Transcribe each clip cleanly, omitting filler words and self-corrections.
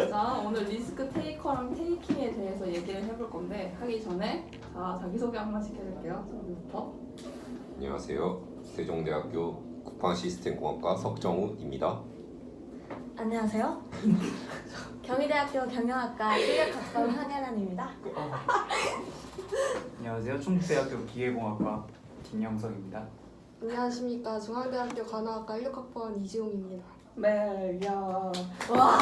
자, 오늘 리스크 테이커랑 테이킹에 대해서 얘기를 해볼 건데 하기 전에 자, 자기소개 한 번씩 해볼게요. 저부터. 안녕하세요. 세종대학교 국방시스템공학과 석정우입니다. 안녕하세요. 경희대학교 경영학과 인력학번 황혜란입니다. 안녕하세요. 충북대학교 기계공학과 김영석입니다. 안녕하십니까. 중앙대학교 간호학과 16학번 이지용입니다. 네, 야. 와.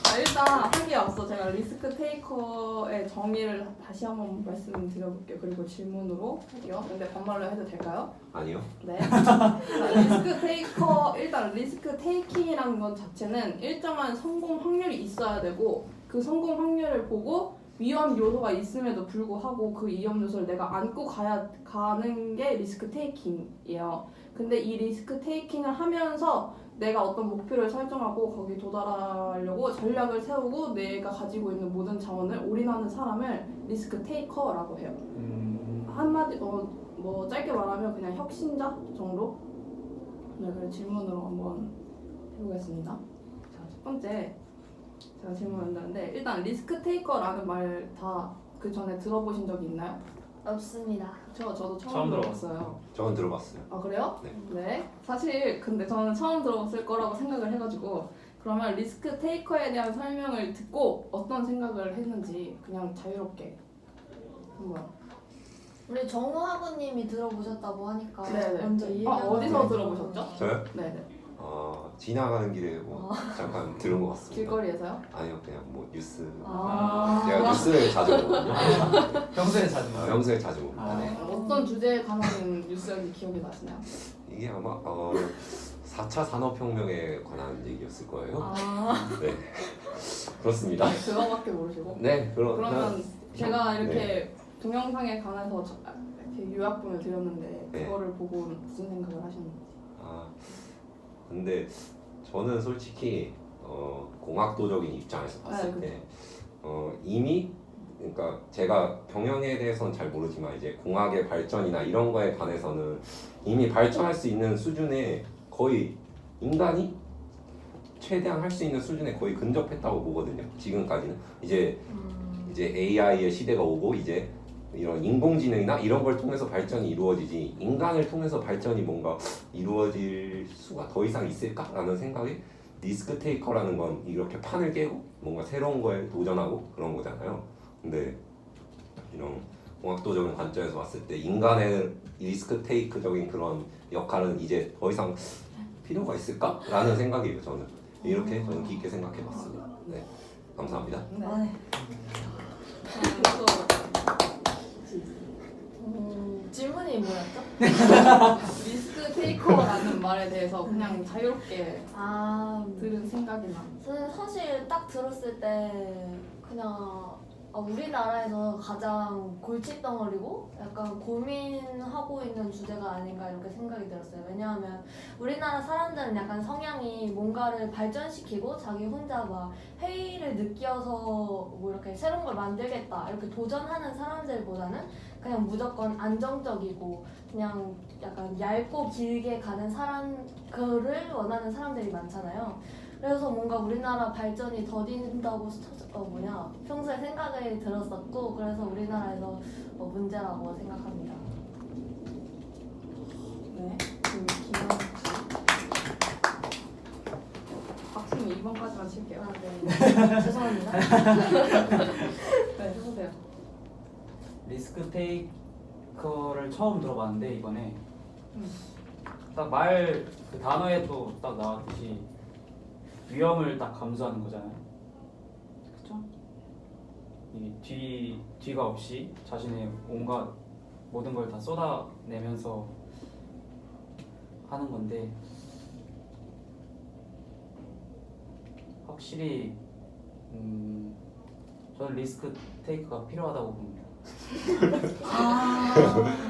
자, 일단 하기에 앞서 제가 리스크 테이커의 정의를 다시 한번 말씀드려볼게요. 그리고 질문으로 할게요. 근데 반말로 해도 될까요? 아니요. 네. 자, 리스크 테이커, 일단 리스크 테이킹이라는 것 자체는 일정한 성공 확률이 있어야 되고 그 성공 확률을 보고 위험 요소가 있음에도 불구하고 그 위험 요소를 내가 안고 가는 게 리스크 테이킹이에요. 근데 이 리스크 테이킹을 하면서 내가 어떤 목표를 설정하고 거기 도달하려고 전략을 세우고 내가 가지고 있는 모든 자원을 올인하는 사람을 리스크 테이커라고 해요. 한마디 뭐 짧게 말하면 그냥 혁신자 정도? 네, 그럼 질문으로 한번 해보겠습니다. 자, 첫 번째 제가 질문을 했는데 일단 리스크 테이커라는 말 다 그 전에 들어보신 적이 있나요? 없습니다. 저도 처음 처음 들어봤어요. 저는 들어봤어요. 아 그래요? 네. 네. 사실 근데 저는 처음 들어봤을 거라고 생각을 해가지고 그러면 리스크 테이커에 대한 설명을 듣고 어떤 생각을 했는지 그냥 자유롭게 한번. 우리 정우 학우님이 들어보셨다고 하니까 네네. 먼저 이 얘기 어디서 들어보셨죠? 저요? 네네. 지나가는 길에 뭐 잠깐 들은 것 같습니다. 길거리에서요? 아니요, 그냥 뭐 뉴스. 아. 제가 뉴스를 자주 보거든요. 평소에 자주 봐요. 평소에 자주 봅니다. 아. 네. 어떤 주제에 관한 뉴스였는지 기억이 나시나요? 이게 아마 4차 산업혁명에 관한 얘기였을 거예요. 아. 네, 그렇습니다. 그거밖에 모르시고? 네, 그러면 제가 이렇게 네. 동영상에 관해서 이렇게 요약본을 드렸는데 네. 그거를 보고 무슨 생각을 하셨는지. 근데 저는 솔직히 공학도적인 입장에서 봤을 네, 때 이미 그러니까 제가 경영에 대해서는 잘 모르지만 이제 공학의 발전이나 이런 거에 관해서는 이미 발전할 수 있는 수준에 거의 인간이 최대한 할 수 있는 수준에 거의 근접했다고 보거든요. 지금까지는 이제 AI의 시대가 오고 이제 이런 인공지능이나 이런 걸 통해서 발전이 이루어지지 인간을 통해서 발전이 뭔가 이루어질 수가 더 이상 있을까라는 생각에 리스크 테이커라는 건 이렇게 판을 깨고 뭔가 새로운 거에 도전하고 그런 거잖아요. 근데 이런 공학도적인 관점에서 봤을 때 인간의 리스크 테이크적인 그런 역할은 이제 더 이상 필요가 있을까라는 생각이에요. 저는 이렇게 저는 깊게 생각해봤습니다. 네, 감사합니다. 네. 아, 네. 질문이 뭐였죠? 리스크 테이커라는 말에 대해서 그냥 자유롭게 들은 생각이나. 저는 사실 딱 들었을 때 그냥 우리나라에서 가장 골칫덩어리고 약간 고민하고 있는 주제가 아닌가 이렇게 생각이 들었어요. 왜냐하면 우리나라 사람들은 약간 성향이 뭔가를 발전시키고 자기 혼자 막 회의를 느껴서 뭐 이렇게 새로운 걸 만들겠다 이렇게 도전하는 사람들보다는 그냥 무조건 안정적이고 그냥 약간 얇고 길게 가는 그를 원하는 사람들이 많잖아요. 그래서 뭔가 우리나라 발전이 더딘다고 평소에 생각이 들었었고 그래서 우리나라에서 문제라고 생각합니다. 네. 박수님 2번까지만 칠게요. 네. 죄송합니다. 네, 해보세요. 리스크 테이커를 처음 들어봤는데 이번에 음. 딱 그 단어에 또 딱 나왔듯이 위험을 딱 감수하는 거잖아요. 그렇죠? 이 뒤가 없이 자신의 온갖 모든 걸 다 쏟아내면서 하는 건데 확실히 저는 리스크 테이크가 필요하다고 봅니다.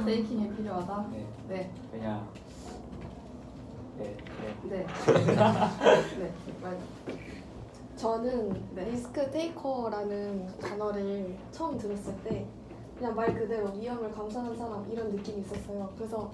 테이킹이 필요하다? 네. 네. 왜냐? 네. 네. 네. 맞아요. 저는 네. 리스크 테이커라는 단어를 처음 들었을 때 그냥 말 그대로 위험을 감수하는 사람 이런 느낌이 있었어요. 그래서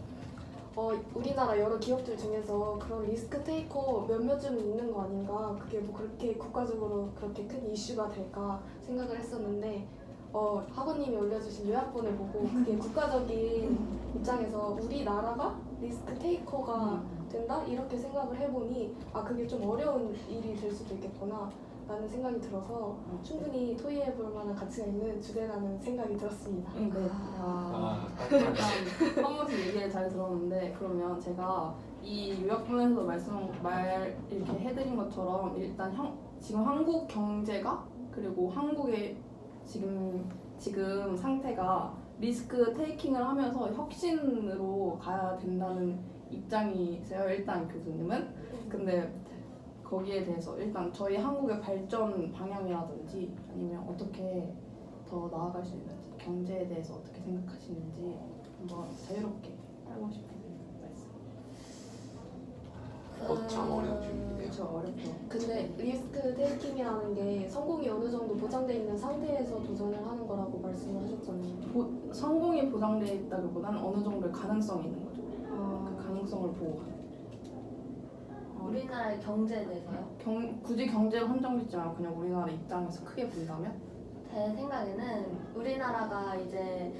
우리나라 여러 기업들 중에서 그런 리스크 테이커 몇몇 좀 있는 거 아닌가, 그게 뭐 그렇게 국가적으로 그렇게 큰 이슈가 될까 생각을 했었는데 학원님이 올려주신 요약본을 보고 그게 국가적인 입장에서 우리나라가 리스크 테이커가 된다? 이렇게 생각을 해보니 그게 좀 어려운 일이 될 수도 있겠구나 라는 생각이 들어서 충분히 토의해볼 만한 가치가 있는 주제라는 생각이 들었습니다. 네. 일단 한 번씩 얘기를 잘 들었는데, 그러면 제가 이 요약본에서 이렇게 해드린 것처럼 일단 지금 한국 경제가, 그리고 한국의 지금 상태가 리스크 테이킹을 하면서 혁신으로 가야 된다는 입장이세요, 일단 교수님은. 근데 거기에 대해서 일단 저희 한국의 발전 방향이라든지 아니면 어떻게 더 나아갈 수 있는지, 경제에 대해서 어떻게 생각하시는지 한번 자유롭게 하고 싶은 말씀. 참 어려운 질문이네요. 저 어렵죠. 근데 리스크 테이킹이라는 게 성공이 어느 정도 보장돼 있는 상태에서 도전을 하는 거라고 말씀을 하셨잖아요. 성공이 보장되어 있다기보다는 어느 정도의 가능성이 있는 거죠. 그 가능성을 보고 가는. 우리나라의 경제에 대해서요? 굳이 경제를 한정짓지 말고 그냥 우리나라 입장에서 크게 본다면? 제 생각에는 우리나라가 이제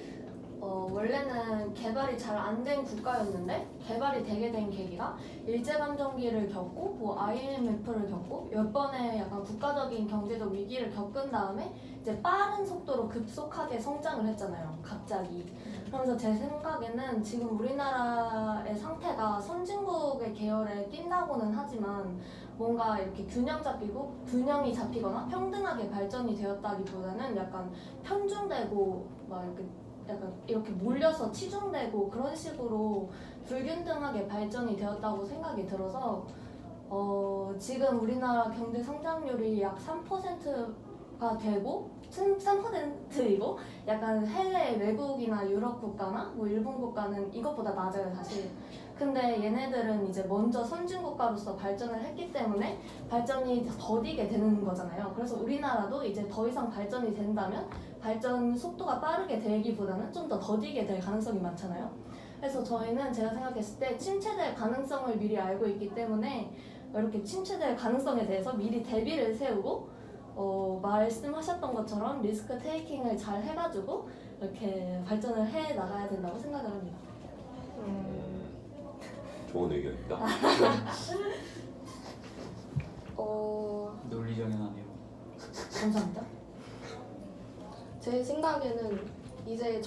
원래는 개발이 잘 안 된 국가였는데 개발이 되게 된 계기가 일제감정기를 겪고 뭐 IMF를 겪고 몇 번의 약간 국가적인 경제적 위기를 겪은 다음에 이제 빠른 속도로 급속하게 성장을 했잖아요. 갑자기. 그러면서 제 생각에는 지금 우리나라의 상태가 선진국의 계열에 낀다고는 하지만 뭔가 이렇게 균형이 잡히거나 평등하게 발전이 되었다기보다는 약간 편중되고 막 약간 이렇게 몰려서 치중되고 그런 식으로 불균등하게 발전이 되었다고 생각이 들어서 지금 우리나라 경제 성장률이 약 3%가 되고 3%이고 약간 해외 외국이나 유럽 국가나 뭐 일본 국가는 이것보다 낮아요 사실. 근데 얘네들은 이제 먼저 선진국가로서 발전을 했기 때문에 발전이 더디게 되는 거잖아요. 그래서 우리나라도 이제 더 이상 발전이 된다면 발전 속도가 빠르게 되기보다는 좀 더 더디게 될 가능성이 많잖아요. 그래서 저희는 제가 생각했을 때 침체될 가능성을 미리 알고 있기 때문에 이렇게 침체될 가능성에 대해서 미리 대비를 세우고 말씀하셨던 것처럼 리스크 테이킹을 잘 해가지고 이렇게 발전을 해 나가야 된다고 생각을 합니다. 좋은 의견입니다. 논리정연하네요. 감사합니다. 제 생각에는 이제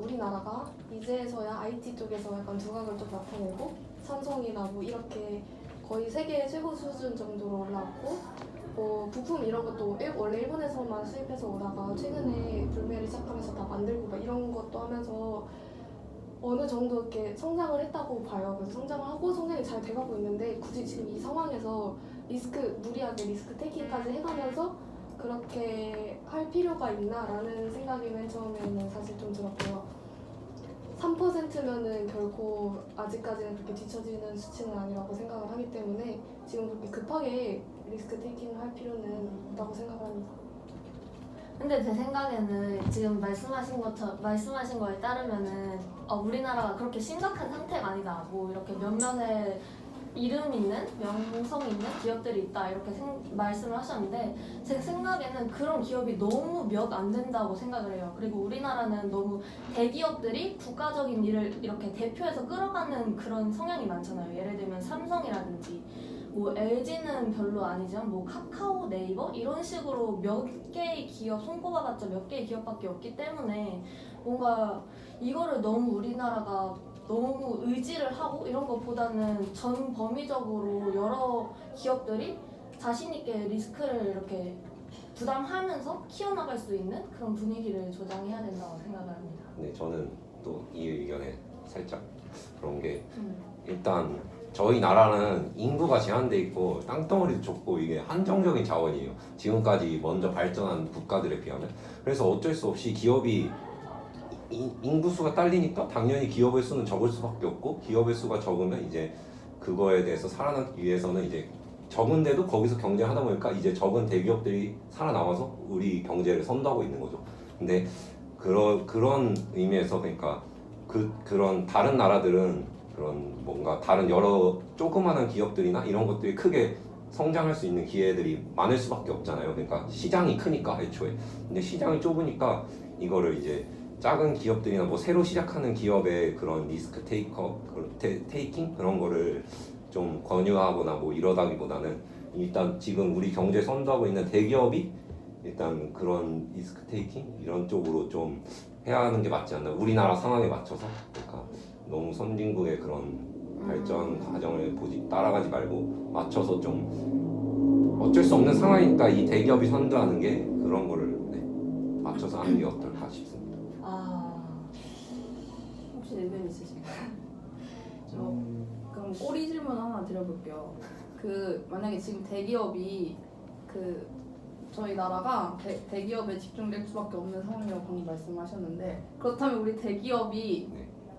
우리나라가 이제서야 IT 쪽에서 약간 두각을 좀 나타내고 삼성이나 뭐 이렇게 거의 세계 최고 수준 정도로 올라왔고 부품 이런 것도 원래 일본에서만 수입해서 오다가 최근에 불매를 시작하면서 다 만들고 막 이런 것도 하면서 어느 정도 이렇게 성장을 했다고 봐요. 그래서 성장을 하고 성장이 잘 돼가고 있는데 굳이 지금 이 상황에서 무리하게 리스크 테이킹까지 해가면서 그렇게 할 필요가 있나라는 생각이 맨 처음에는 사실 좀 들었고요. 3%면은 결코 아직까지는 그렇게 뒤처지는 수치는 아니라고 생각을 하기 때문에 지금 그렇게 급하게 리스크 테이킹을 할 필요는 없다고 생각을 합니다. 근데 제 생각에는 지금 말씀하신 거에 따르면은 우리나라가 그렇게 심각한 상태가 아니다. 뭐 이렇게 몇몇의 이름 있는 명성 있는 기업들이 있다 이렇게 말씀을 하셨는데 제 생각에는 그런 기업이 너무 몇 안 된다고 생각을 해요. 그리고 우리나라는 너무 대기업들이 국가적인 일을 이렇게 대표해서 끌어가는 그런 성향이 많잖아요. 예를 들면 삼성이라든지 뭐 LG는 별로 아니지만 뭐 카카오, 네이버 이런 식으로 몇 개의 기업 손꼽아봤자 몇 개의 기업밖에 없기 때문에 뭔가 이거를 너무 우리나라가 너무 의지를 하고 이런 것보다는 전 범위적으로 여러 기업들이 자신 있게 리스크를 이렇게 부담하면서 키워나갈 수 있는 그런 분위기를 조장해야 된다고 생각을 합니다. 네, 저는 또 이 의견에 살짝 그런 게 일단 저희 나라는 인구가 제한돼 있고 땅덩어리도 좁고 이게 한정적인 자원이에요. 지금까지 먼저 발전한 국가들에 비하면. 그래서 어쩔 수 없이 기업이 인구수가 딸리니까 당연히 기업의 수는 적을 수밖에 없고 기업의 수가 적으면 이제 그거에 대해서 살아남기 위해서는 이제 적은데도 거기서 경쟁하다 보니까 이제 적은 대기업들이 살아남아서 우리 경제를 선도하고 있는 거죠. 근데 그런 의미에서 그러니까 그런 다른 나라들은 그런 뭔가 다른 여러 조그마한 기업들이나 이런 것들이 크게 성장할 수 있는 기회들이 많을 수밖에 없잖아요. 그러니까 시장이 크니까 애초에. 근데 시장이 좁으니까 이거를 이제 작은 기업들이나 뭐 새로 시작하는 기업의 그런 리스크 테이킹 그런 거를 좀 권유하거나 뭐 이러다기보다는 일단 지금 우리 경제 선도하고 있는 대기업이 일단 그런 리스크 테이킹 이런 쪽으로 좀 해야 하는 게 맞지 않나. 우리나라 상황에 맞춰서. 그러니까 너무 선진국의 그런 발전 과정을 따라가지 말고 맞춰서 좀 어쩔 수 없는 상황이니까 이 대기업이 선도하는 게 그런 거를 맞춰서 하는 게 어떨까 싶습니다. 혹시 의견 있으신가요? 저 그럼 꼬리 질문 하나 드려볼게요. 그 만약에 지금 대기업이 그 저희 나라가 대기업에 집중될 수밖에 없는 상황이라고 방금 말씀하셨는데 그렇다면 우리 대기업이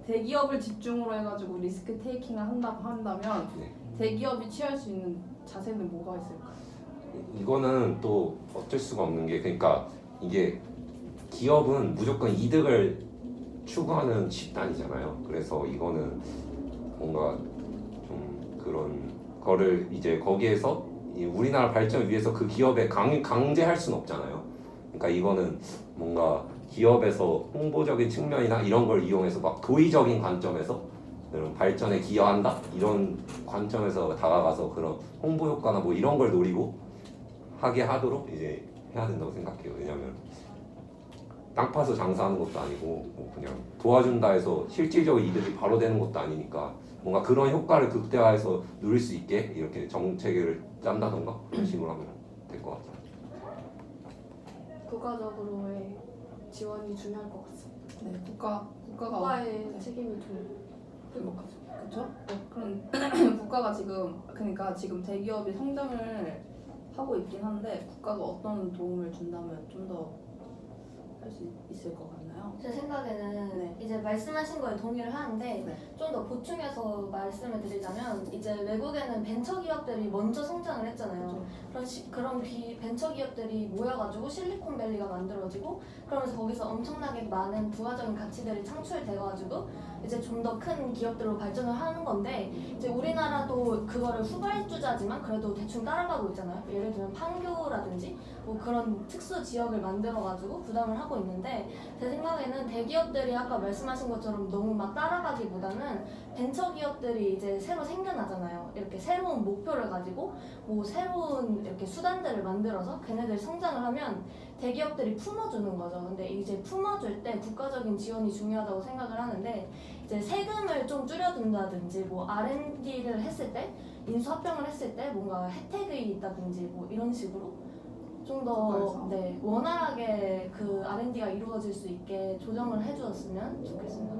대기업을 집중으로 해가지고 리스크 테이킹을 한다고 한다면 대기업이 취할 수 있는 자세는 뭐가 있을까요? 이거는 또 어쩔 수가 없는 게 그러니까 이게 기업은 무조건 이득을 추구하는 집단이잖아요. 그래서 이거는 뭔가 좀 그런 거를 이제 거기에서 우리나라 발전을 위해서 그 기업에 강제할 수는 없잖아요. 그러니까 이거는 뭔가 기업에서 홍보적인 측면이나 이런 걸 이용해서 막 도의적인 관점에서 그런 발전에 기여한다 이런 관점에서 다가가서 그런 홍보 효과나 뭐 이런 걸 노리고 하게 하도록 이제 해야 된다고 생각해요. 왜냐면 땅 파서 장사하는 것도 아니고 뭐 그냥 도와준다 해서 실질적으로 이득이 바로 되는 것도 아니니까 뭔가 그런 효과를 극대화해서 누릴 수 있게 이렇게 정책을 짠다던가 그런 식으로 하면 될 것 같아요. 국가적으로의 지원이 중요할 것 같습니다. 네, 국가가 국가의 책임이 좀 클 것 같아요. 그렇죠? 그럼 국가가 지금 대기업이 성장을 하고 있긴 한데 국가가 어떤 도움을 준다면 좀 더 할 수 있을 것 같나요? 제 생각에는 네. 이제 말씀하신 거에 동의를 하는데 네. 좀 더 보충해서 말씀을 드리자면 이제 외국에는 벤처 기업들이 먼저 성장을 했잖아요. 그런 벤처 기업들이 모여가지고 실리콘밸리가 만들어지고 그러면서 거기서 엄청나게 많은 부가적인 가치들이 창출돼가지고 이제 좀 더 큰 기업들로 발전을 하는 건데 이제 우리나라도 그거를 후발주자지만 그래도 대충 따라가고 있잖아요. 예를 들면 판교라든지 뭐 그런 특수 지역을 만들어가지고 부담을 하고 있는데 제 생각에는 대기업들이 아까 말씀하신 것처럼 너무 막 따라가기보다는 벤처 기업들이 이제 새로 생겨나잖아요. 이렇게 새로운 목표를 가지고 뭐 새로운 이렇게 수단들을 만들어서 걔네들 성장을 하면 대기업들이 품어주는 거죠. 근데 이제 품어줄 때 국가적인 지원이 중요하다고 생각을 하는데 이제 세금을 좀 줄여준다든지 뭐 R&D를 했을 때 인수합병을 했을 때 뭔가 혜택이 있다든지 뭐 이런 식으로 좀 더 원활하게 그 R&D가 이루어질 수 있게 조정을 해주었으면 좋겠습니다.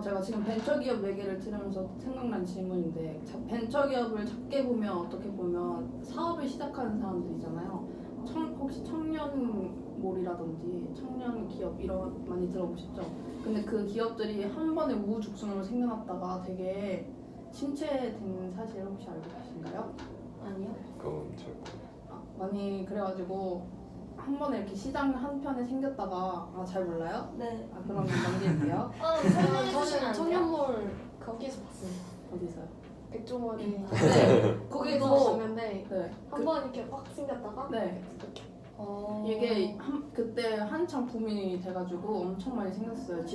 제가 지금 벤처기업 얘기를 들으면서 생각난 질문인데 벤처기업을 작게 보면 어떻게 보면 사업을 시작하는 사람들이잖아요. 혹시 청년몰이라든지 청년기업 이런 많이 들어보셨죠? 근데 그 기업들이 한 번에 우후죽순으로 생겨났다가 되게 침체된 사실 혹시 알고 계신가요? 아니요? 그건 잘 많이 그래가지고 한 번에 이렇게 시장 한편에 생겼다가 잘 몰라요? 네. 그럼 넘길게요. 설명해 주시면 저는 안 돼요? 청년몰 거기서 봤어요. 어디서요? 백종원이 네, 거기서 거기서 봤는데 네. 한 번 이렇게 확 생겼다가 네. 이게 그때 한창 붐이 돼가지고 엄청 많이 생겼어요.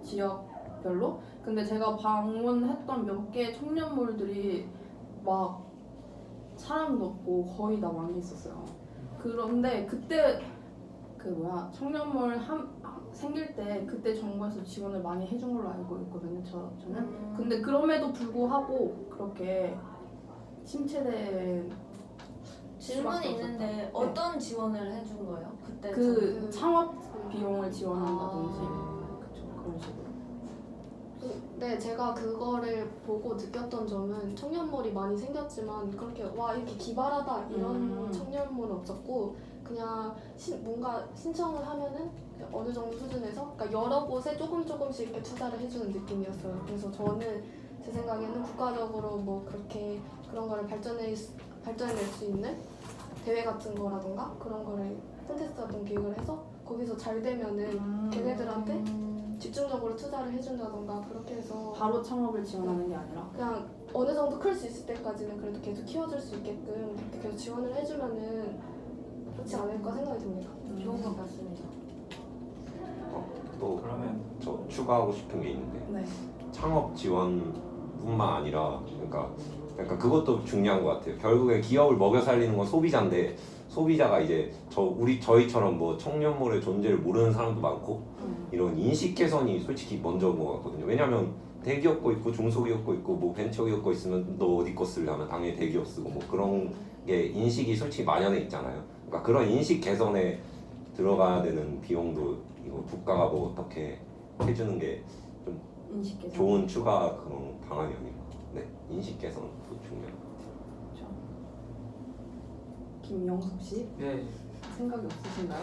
지역별로. 근데 제가 방문했던 몇 개 청년몰들이 막 사람도 없고 거의 다 망해 있었어요. 그런데 그때 청년몰 생길 때 그때 정부에서 지원을 많이 해준 걸로 알고 있거든요. 저는. 근데 그럼에도 불구하고 그렇게 침체된 질문이 있는데 어떤 지원을 해준 거예요? 그때 그 창업 비용을 지원한다든지 그쵸, 그런 식으로. 네, 제가 그거를 보고 느꼈던 점은 청년몰이 많이 생겼지만 그렇게 와 이렇게 기발하다 이런 청년몰은 없었고 그냥 뭔가 신청을 하면은 어느 정도 수준에서 그러니까 여러 곳에 조금씩 이렇게 투자를 해주는 느낌이었어요. 그래서 저는 제 생각에는 국가적으로 뭐 그렇게 그런 거를 발전해낼 수 있는 대회 같은 거라던가 그런 거를 콘테스트 같은 기획을 해서 거기서 잘 되면은 걔네들한테 집중적으로 투자를 해준다던가 그렇게 해서 바로 창업을 지원하는 게 아니라 그냥 어느 정도 클 수 있을 때까지는 그래도 계속 키워줄 수 있게끔 그렇게 계속 지원을 해주면은 좋지 않을까 생각이 듭니다. 좋은 것 같습니다. 또 그러면 저 추가하고 싶은 게 있는데 네. 창업 지원뿐만 아니라 그러니까 그것도 중요한 것 같아요. 결국에 기업을 먹여 살리는 건 소비자인데 소비자가 이제 저희처럼 뭐 청년몰의 존재를 모르는 사람도 많고 이런 인식 개선이 솔직히 먼저인 것 같거든요. 왜냐하면 대기업 거 있고 중소기업 거 있고 뭐 벤처기업 거 있으면 너 어디 거 쓰려면 당연히 대기업 쓰고 뭐 그런 게 인식이 솔직히 만연해 있잖아요. 그러니까 그런 인식 개선에 들어가야 되는 비용도 이거 국가가 뭐 어떻게 해주는 게 인식 개선. 좋은 추가 그런 방안이 아닐까. 네, 인식 개선도 중요해요. 그렇죠. 김영숙 씨 네, 생각이 없으신가요?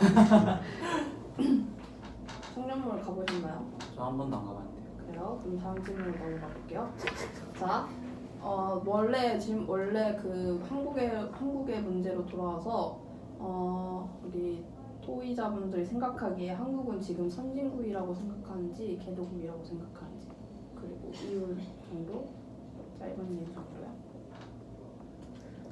청년몰 가보셨나요? 저 한 번도 안 가봤는데요. 그래요? 그럼 다음 질문으로 넘어가 볼게요. 자, 원래 그 한국의 문제로 돌아와서 우리 토의자분들이 생각하기에 한국은 지금 선진국이라고 생각하는지 개도국이라고 생각하는지 그리고 이유 정도 짧은 이유 정도요.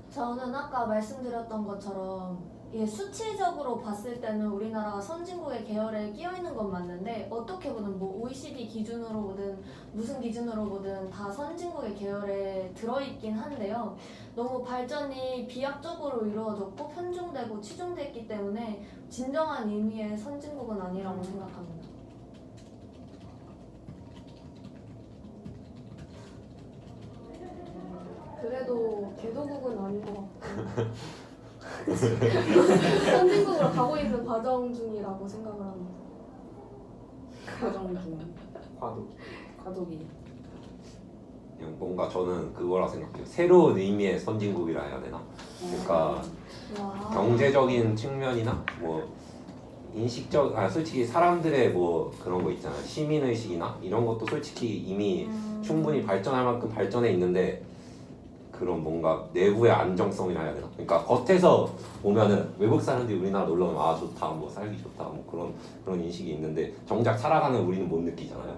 저는 아까 말씀드렸던 것처럼 이게 수치적으로 봤을 때는 우리나라가 선진국의 계열에 끼어 있는 건 맞는데 어떻게 보든 뭐 OECD 기준으로 보든 무슨 기준으로 보든 다 선진국의 계열에 들어있긴 한데요. 너무 발전이 비약적으로 이루어졌고 편중되고 치중됐기 때문에 진정한 의미의 선진국은 아니라고 생각합니다. 그래도 개도국은 아닌 것 같고 선진국으로 가고 있는 과정 중이라고 생각을 합니다. 과정 중 과도. 과도기. 그냥 뭔가 저는 그거라 생각해요. 새로운 의미의 선진국이라 해야 되나? 그러니까 와. 경제적인 측면이나 뭐 솔직히 사람들의 뭐 그런 거 있잖아요. 시민의식이나 이런 것도 솔직히 이미 충분히 발전할 만큼 발전해 있는데 그런 뭔가 내부의 안정성이라 해야 되나? 그러니까 겉에서 보면은 외국 사람들이 우리나라 놀러 오면 아 좋다, 뭐 살기 좋다, 뭐 그런 인식이 있는데 정작 살아가는 우리는 못 느끼잖아요.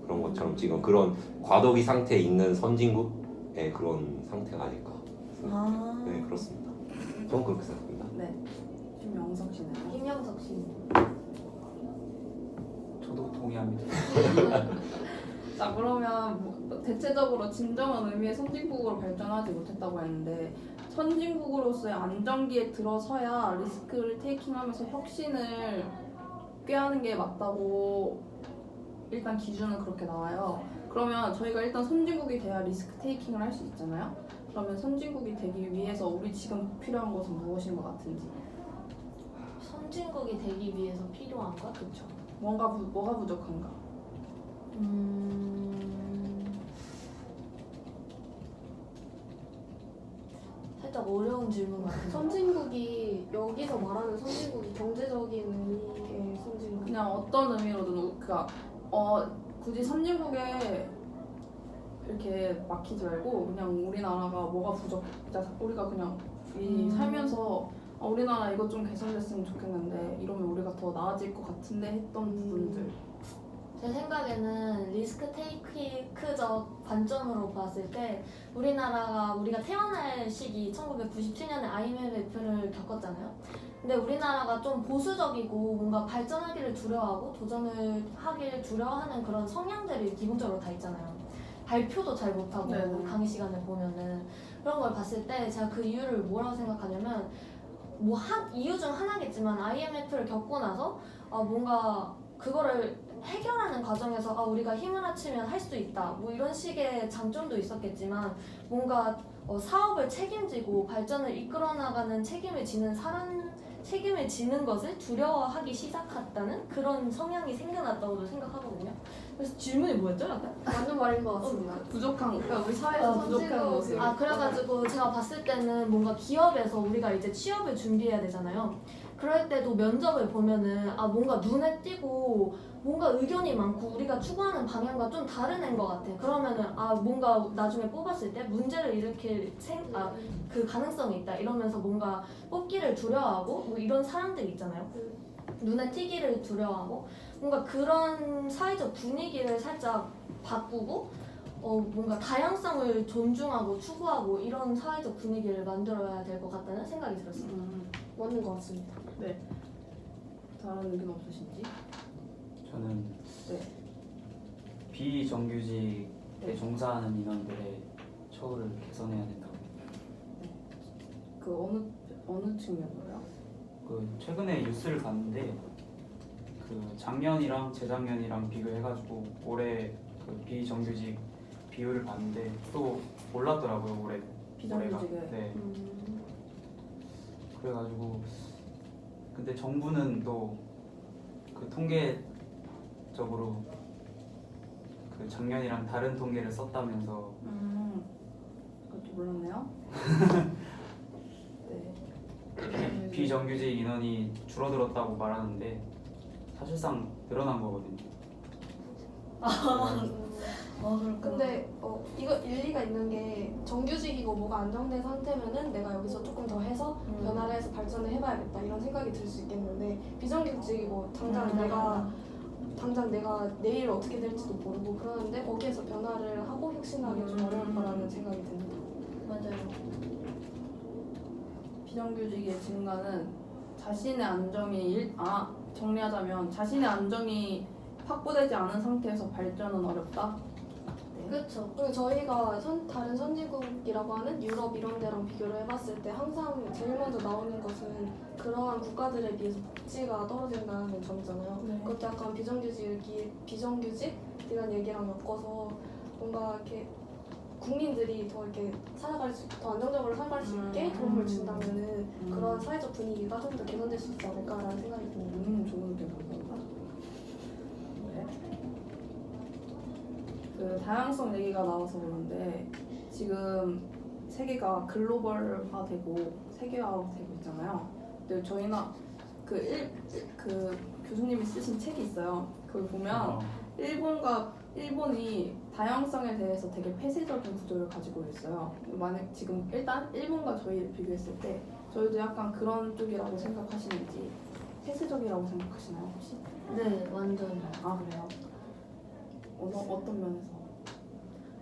그런 것처럼 지금 그런 과도기 상태에 있는 선진국의 그런 상태가 아닐까 생각해요. 네, 그렇습니다. 저는 그렇게 생각합니다. 네. 김영석 씨는 김영석 씨. 저도 동의합니다. 자 그러면 뭐 대체적으로 진정한 의미의 선진국으로 발전하지 못했다고 했는데 선진국으로서의 안정기에 들어서야 리스크를 테이킹하면서 혁신을 꾀하는 게 맞다고 일단 기준은 그렇게 나와요. 그러면 저희가 일단 선진국이 돼야 리스크 테이킹을 할 수 있잖아요. 그러면 선진국이 되기 위해서 우리 지금 필요한 것은 무엇인 것 같은지. 선진국이 되기 위해서 필요한 것? 그렇죠. 뭐가 부족한가? 살짝 어려운 질문 같아요. 선진국이 여기서 말하는 선진국이 경제적인 의미의 선진국. 그냥 어떤 의미로든 그러니까 굳이 선진국에 이렇게 막히지 말고 그냥 우리나라가 뭐가 부족하자 우리가 그냥 살면서 우리나라 이것 좀 개선됐으면 좋겠는데 이러면 우리가 더 나아질 것 같은데 했던 부분들. 제 생각에는 리스크 테이크적 관점으로 봤을 때 우리가 태어날 시기 1997년에 IMF를 겪었잖아요. 근데 우리나라가 좀 보수적이고 뭔가 발전하기를 두려워하고 도전을 하기를 두려워하는 그런 성향들이 기본적으로 다 있잖아요. 발표도 잘 못하고 네네. 강의 시간에 보면은 그런 걸 봤을 때 제가 그 이유를 뭐라고 생각하냐면 뭐 이유 중 하나겠지만 IMF를 겪고 나서 뭔가 그거를 해결하는 과정에서 우리가 힘을 합치면 할 수 있다 뭐 이런 식의 장점도 있었겠지만 뭔가 사업을 책임지고 발전을 이끌어 나가는 책임을 지는 것을 두려워하기 시작했다는 그런 성향이 생겨났다고도 생각하거든요. 그래서 질문이 뭐였죠? 약간? 맞는 말인 것 같습니다. 부족한 그러니까 우리 사회에서 부족한 선진국. 모습. 그래가지고 제가 봤을 때는 뭔가 기업에서 우리가 이제 취업을 준비해야 되잖아요. 그럴 때도 면접을 보면은 뭔가 눈에 띄고 뭔가 의견이 많고 우리가 추구하는 방향과 좀 다른 애인 것 같아. 그러면은 뭔가 나중에 뽑았을 때 문제를 일으킬 그 가능성이 있다 이러면서 뭔가 뽑기를 두려워하고 뭐 이런 사람들이 있잖아요. 눈에 띄기를 두려워하고 뭔가 그런 사회적 분위기를 살짝 바꾸고 뭔가 다양성을 존중하고 추구하고 이런 사회적 분위기를 만들어야 될 것 같다는 생각이 들었어요. 맞는 것 같습니다. 다른 의견 없으신지? 저는 네. 비정규직에 네. 종사하는 인원들의 처우를 개선해야 된다고. 그 어느 측면으로요? 그 최근에 뉴스를 봤는데 그 작년이랑 재작년이랑 비교해가지고 올해 그 비정규직 비율을 봤는데 또 올랐더라고요 올해. 비정규직에. 올해가. 네. 그래가지고 근데 정부는 또 그 통계적으로 그 작년이랑 다른 통계를 썼다면서 그것도 몰랐네요. 네. 비정규직 인원이 줄어들었다고 말하는데 사실상 늘어난 거거든요. 근데 이거 일리가 있는 게 정규직이고 뭐가 안정된 상태면은 내가 여기서 조금 더 해서 변화를 해서 발전을 해봐야겠다 이런 생각이 들 수 있겠는데 비정규직이고 당장 내가 내일 어떻게 될지도 모르고 그러는데 거기에서 변화를 하고 혁신하기 좀 어려울 거라는 생각이 듭니다. 맞아요. 비정규직의 증가는 자신의 안정이 정리하자면 자신의 안정이 확보되지 않은 상태에서 발전은 어렵다. 그렇죠. 그리고 저희가 다른 선진국이라고 하는 유럽 이런 데랑 비교를 해봤을 때 항상 제일 먼저 나오는 것은 그러한 국가들에 비해서 복지가 떨어진다는 점이잖아요. 네. 그것도 약간 비정규직이란 얘기랑 엮어서 뭔가 이렇게 국민들이 더 이렇게 더 안정적으로 살아갈 수 있게 도움을 준다면은 그런 사회적 분위기가 좀 더 개선될 수 있지 않을까라는 생각이 듭니다. 좋은 의견 감사합니다. 네. 그 다양성 얘기가 나와서 그런데 지금 세계가 글로벌화되고 세계화되고 있잖아요. 근데 저희나 그 교수님이 쓰신 책이 있어요. 그걸 보면 일본이 다양성에 대해서 되게 폐쇄적인 구조를 가지고 있어요. 만약 지금 일단 일본과 저희를 비교했을 때 저희도 약간 그런 쪽이라고 생각하시는지 폐쇄적이라고 생각하시나요 혹시? 네, 완전. 아 그래요? 어떤 면에서?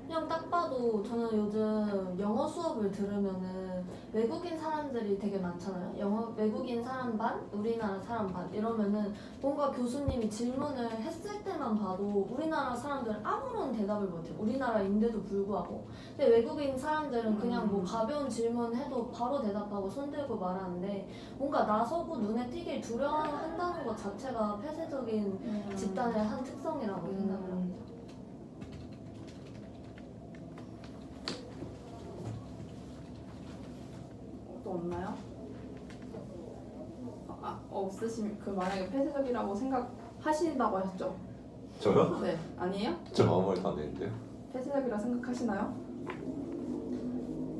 그냥 딱 봐도 저는 요즘 영어 수업을 들으면은 외국인 사람들이 되게 많잖아요. 외국인 사람 반, 우리나라 사람 반 이러면은 뭔가 교수님이 질문을 했을 때만 봐도 우리나라 사람들은 아무런 대답을 못해요. 우리나라인데도 불구하고. 근데 외국인 사람들은 그냥 뭐 가벼운 질문 해도 바로 대답하고 손들고 말하는데 뭔가 나서고 눈에 띄길 두려워한다는 것 자체가 폐쇄적인 집단의 한 특성이라고 생각을 합니다. 또 없나요? 없으시면 만약에 폐쇄적이라고 생각하신다고 하셨죠? 저요? 네 아니에요? 저 아무 말도 안 했는데요. 폐쇄적이라 생각하시나요?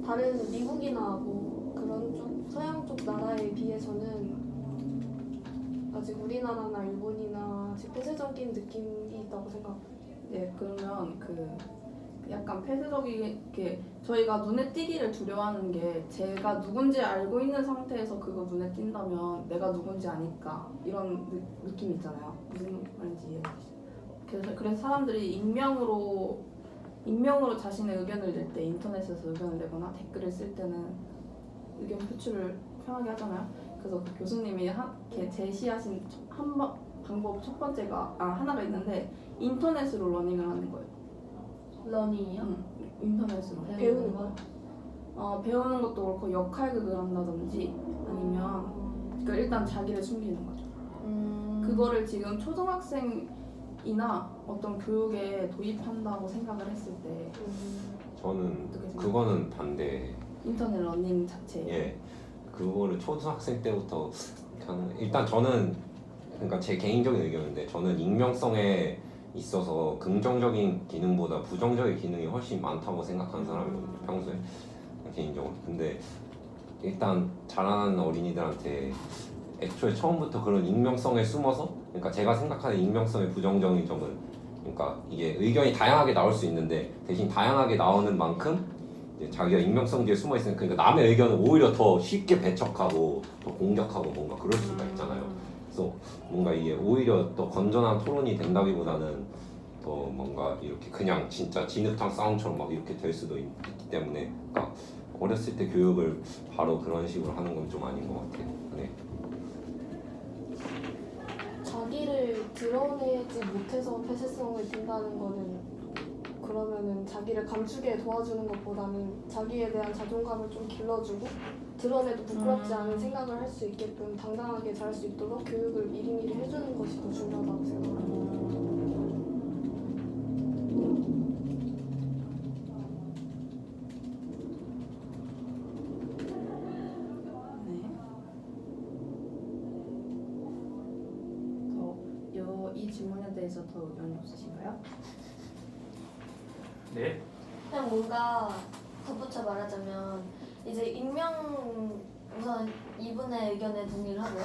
다른 미국이나 뭐 그런 쪽 서양 쪽 나라에 비해서는 아직 우리나라나 일본이나 아직 폐쇄적인 느낌이 있다고 생각합니다. 네 그러면 약간 폐쇄적이게 저희가 눈에 띄기를 두려워하는 게 제가 누군지 알고 있는 상태에서 그거 눈에 띈다면 내가 누군지 아니까 이런 느낌이 있잖아요. 무슨 말인지 이해해주시죠? 그래서 사람들이 익명으로 자신의 의견을 낼 때 인터넷에서 의견을 내거나 댓글을 쓸 때는 의견 표출을 편하게 하잖아요. 그래서 그 교수님이 제시하신 방법 첫 번째가 하나가 있는데 인터넷으로 러닝을 하는 거예요. 러닝이요? 인터넷으로 배우는 거? 배우는 것도 그렇고 역할극을 한다든지 아니면 그러니까 일단 자기를 숨기는 거죠. 그거를 지금 초등학생이나 어떤 교육에 도입한다고 생각을 했을 때 저는 어떻게 생각해요? 그거는 반대. 인터넷 러닝 자체 예, 그거를 초등학생 때부터 일단 저는 그러니까 제 개인적인 의견인데 저는 익명성에 있어서 긍정적인 기능보다 부정적인 기능이 훨씬 많다고 생각하는 사람이거든요 평소에 개인적으로. 근데 일단 자라나는 어린이들한테 애초에 처음부터 그런 익명성에 숨어서 그러니까 제가 생각하는 익명성의 부정적인 점은 그러니까 이게 의견이 다양하게 나올 수 있는데 대신 다양하게 나오는 만큼 이제 자기가 익명성 뒤에 숨어 있으니까 그러니까 남의 의견을 오히려 더 쉽게 배척하고 더 공격하고 뭔가 그럴 수가 있잖아요. 그래서 뭔가 이게 오히려 더 건전한 토론이 된다기보다는 더 뭔가 이렇게 그냥 진짜 진흙탕 싸움처럼 막 이렇게 될 수도 있기 때문에 그러니까 어렸을 때 교육을 바로 그런 식으로 하는 건 좀 아닌 것 같아요. 네. 자기를 드러내지 못해서 폐쇄성을 띈다는 거는 그러면은 자기를 감추게 도와주는 것보다는 자기에 대한 자존감을 좀 길러주고 드러내도 부끄럽지 않은 생각을 할 수 있게끔 당당하게 잘할 수 있도록 교육을 미리미리 해주는 것이 더 중요하다고 생각합니다. 이 질문에 대해서 더 의견이 없으신가요? 네. 그냥 뭔가 덧붙여 말하자면 이제 우선 이분의 의견에 동의를 하고요.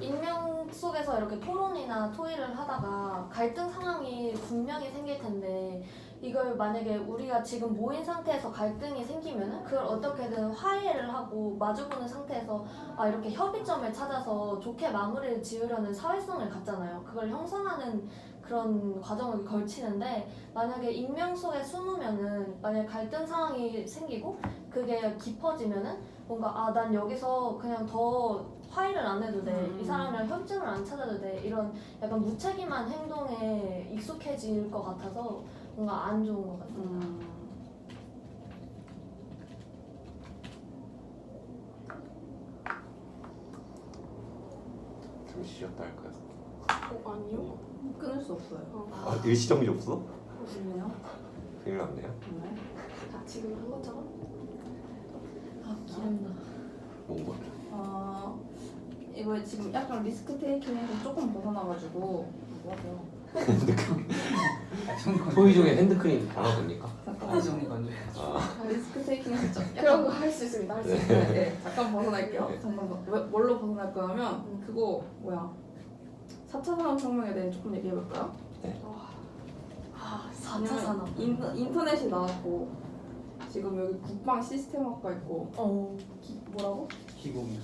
익명 속에서 이렇게 토론이나 토의를 하다가 갈등 상황이 분명히 생길 텐데 이걸 만약에 우리가 지금 모인 상태에서 갈등이 생기면은 그걸 어떻게든 화해를 하고 마주보는 상태에서 이렇게 협의점을 찾아서 좋게 마무리를 지으려는 사회성을 갖잖아요. 그걸 형성하는 그런 과정을 걸치는데 만약에 익명 속에 숨으면은 만약에 갈등 상황이 생기고 그게 깊어지면은 뭔가 난 여기서 그냥 더 화해를 안 해도 돼. 이 사람이랑 협점을 안 찾아도 돼. 이런 약간 무책임한 행동에 익숙해질 것 같아서 뭔가 안 좋은 것 같습니다. 좀 쉬었다 할까요? 아니요. 끊을 수 없어요. 아 일시정지 없어? 그러시네요. 큰일 났네요. 네. 지금 한 것처럼? 기름나. 뭔가 이거 지금 약간 리스크 테이킹에서 조금 벗어나가지고 뭐죠? 토이 중에 핸드크림 하나 됩니까? 잠깐만요. 정리 건조. 리스크 테이킹에서 좀 그런 거 할 수 있습니다. 할 수 있습니다. 네, 잠깐 벗어날게요. 네. 잠깐 뭘로 벗어날 거냐면 그거 뭐야? 4차 산업혁명에 대해 조금 얘기해볼까요? 4차 산업. 인터넷이 나왔고 지금 여기 국방 시스템학과 있고 뭐라고?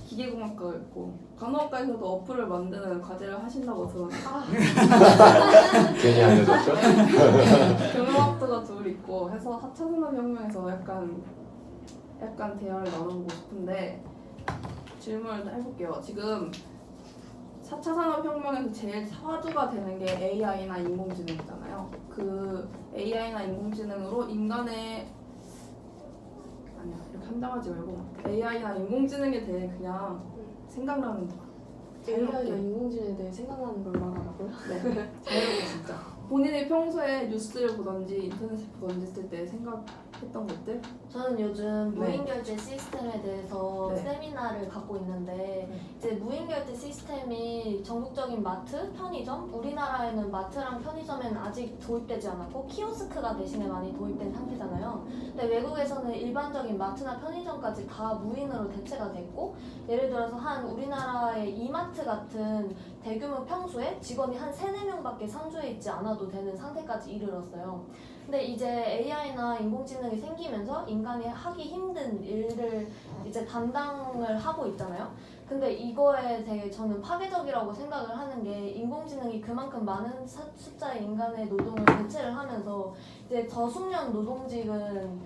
기계공학과가 있고 간호학과에서도 어플을 만드는 과제를 하신다고 들었는데 괜히 알려줬죠? 경영학부가 둘 있고 해서 4차 산업혁명에서 약간 대화를 나눠보고 싶은데 질문을 해볼게요. 지금 4차 산업혁명에서 제일 화두가 되는 게 AI나 인공지능이잖아요. 그 AI나 인공지능으로 인간의 아니야 이렇게 한장하지 말고 AI나 인공지능에 대해 그냥 생각나는 거 AI나 자유롭게 인공지능에 대해 생각나는 걸 말하라고요? 네 자유롭게 진짜 본인이 평소에 뉴스를 보던지 인터넷을 보던지 했을 때 생각했던 것들 저는 요즘 네. 무인결제 시스템에 대해서 네. 세미나를 갖고 있는데 이제 무인결제 시스템이 전국적인 마트, 편의점, 우리나라에는 마트랑 편의점에는 아직 도입되지 않았고 키오스크가 대신에 많이 도입된 상태잖아요. 근데 외국에서는 일반적인 마트나 편의점까지 다 무인으로 대체가 됐고 예를 들어서 한 우리나라의 이마트 같은 대규모 평소에 직원이 한 3-4명밖에 상주해 있지 않아도 되는 상태까지 이르렀어요. 근데 이제 AI나 인공지능이 생기면서 인간이 하기 힘든 일을 이제 담당을 하고 있잖아요. 근데 이거에 되게 저는 파괴적이라고 생각을 하는 게 인공지능이 그만큼 많은 숫자의 인간의 노동을 대체를 하면서 이제 저숙련 노동직은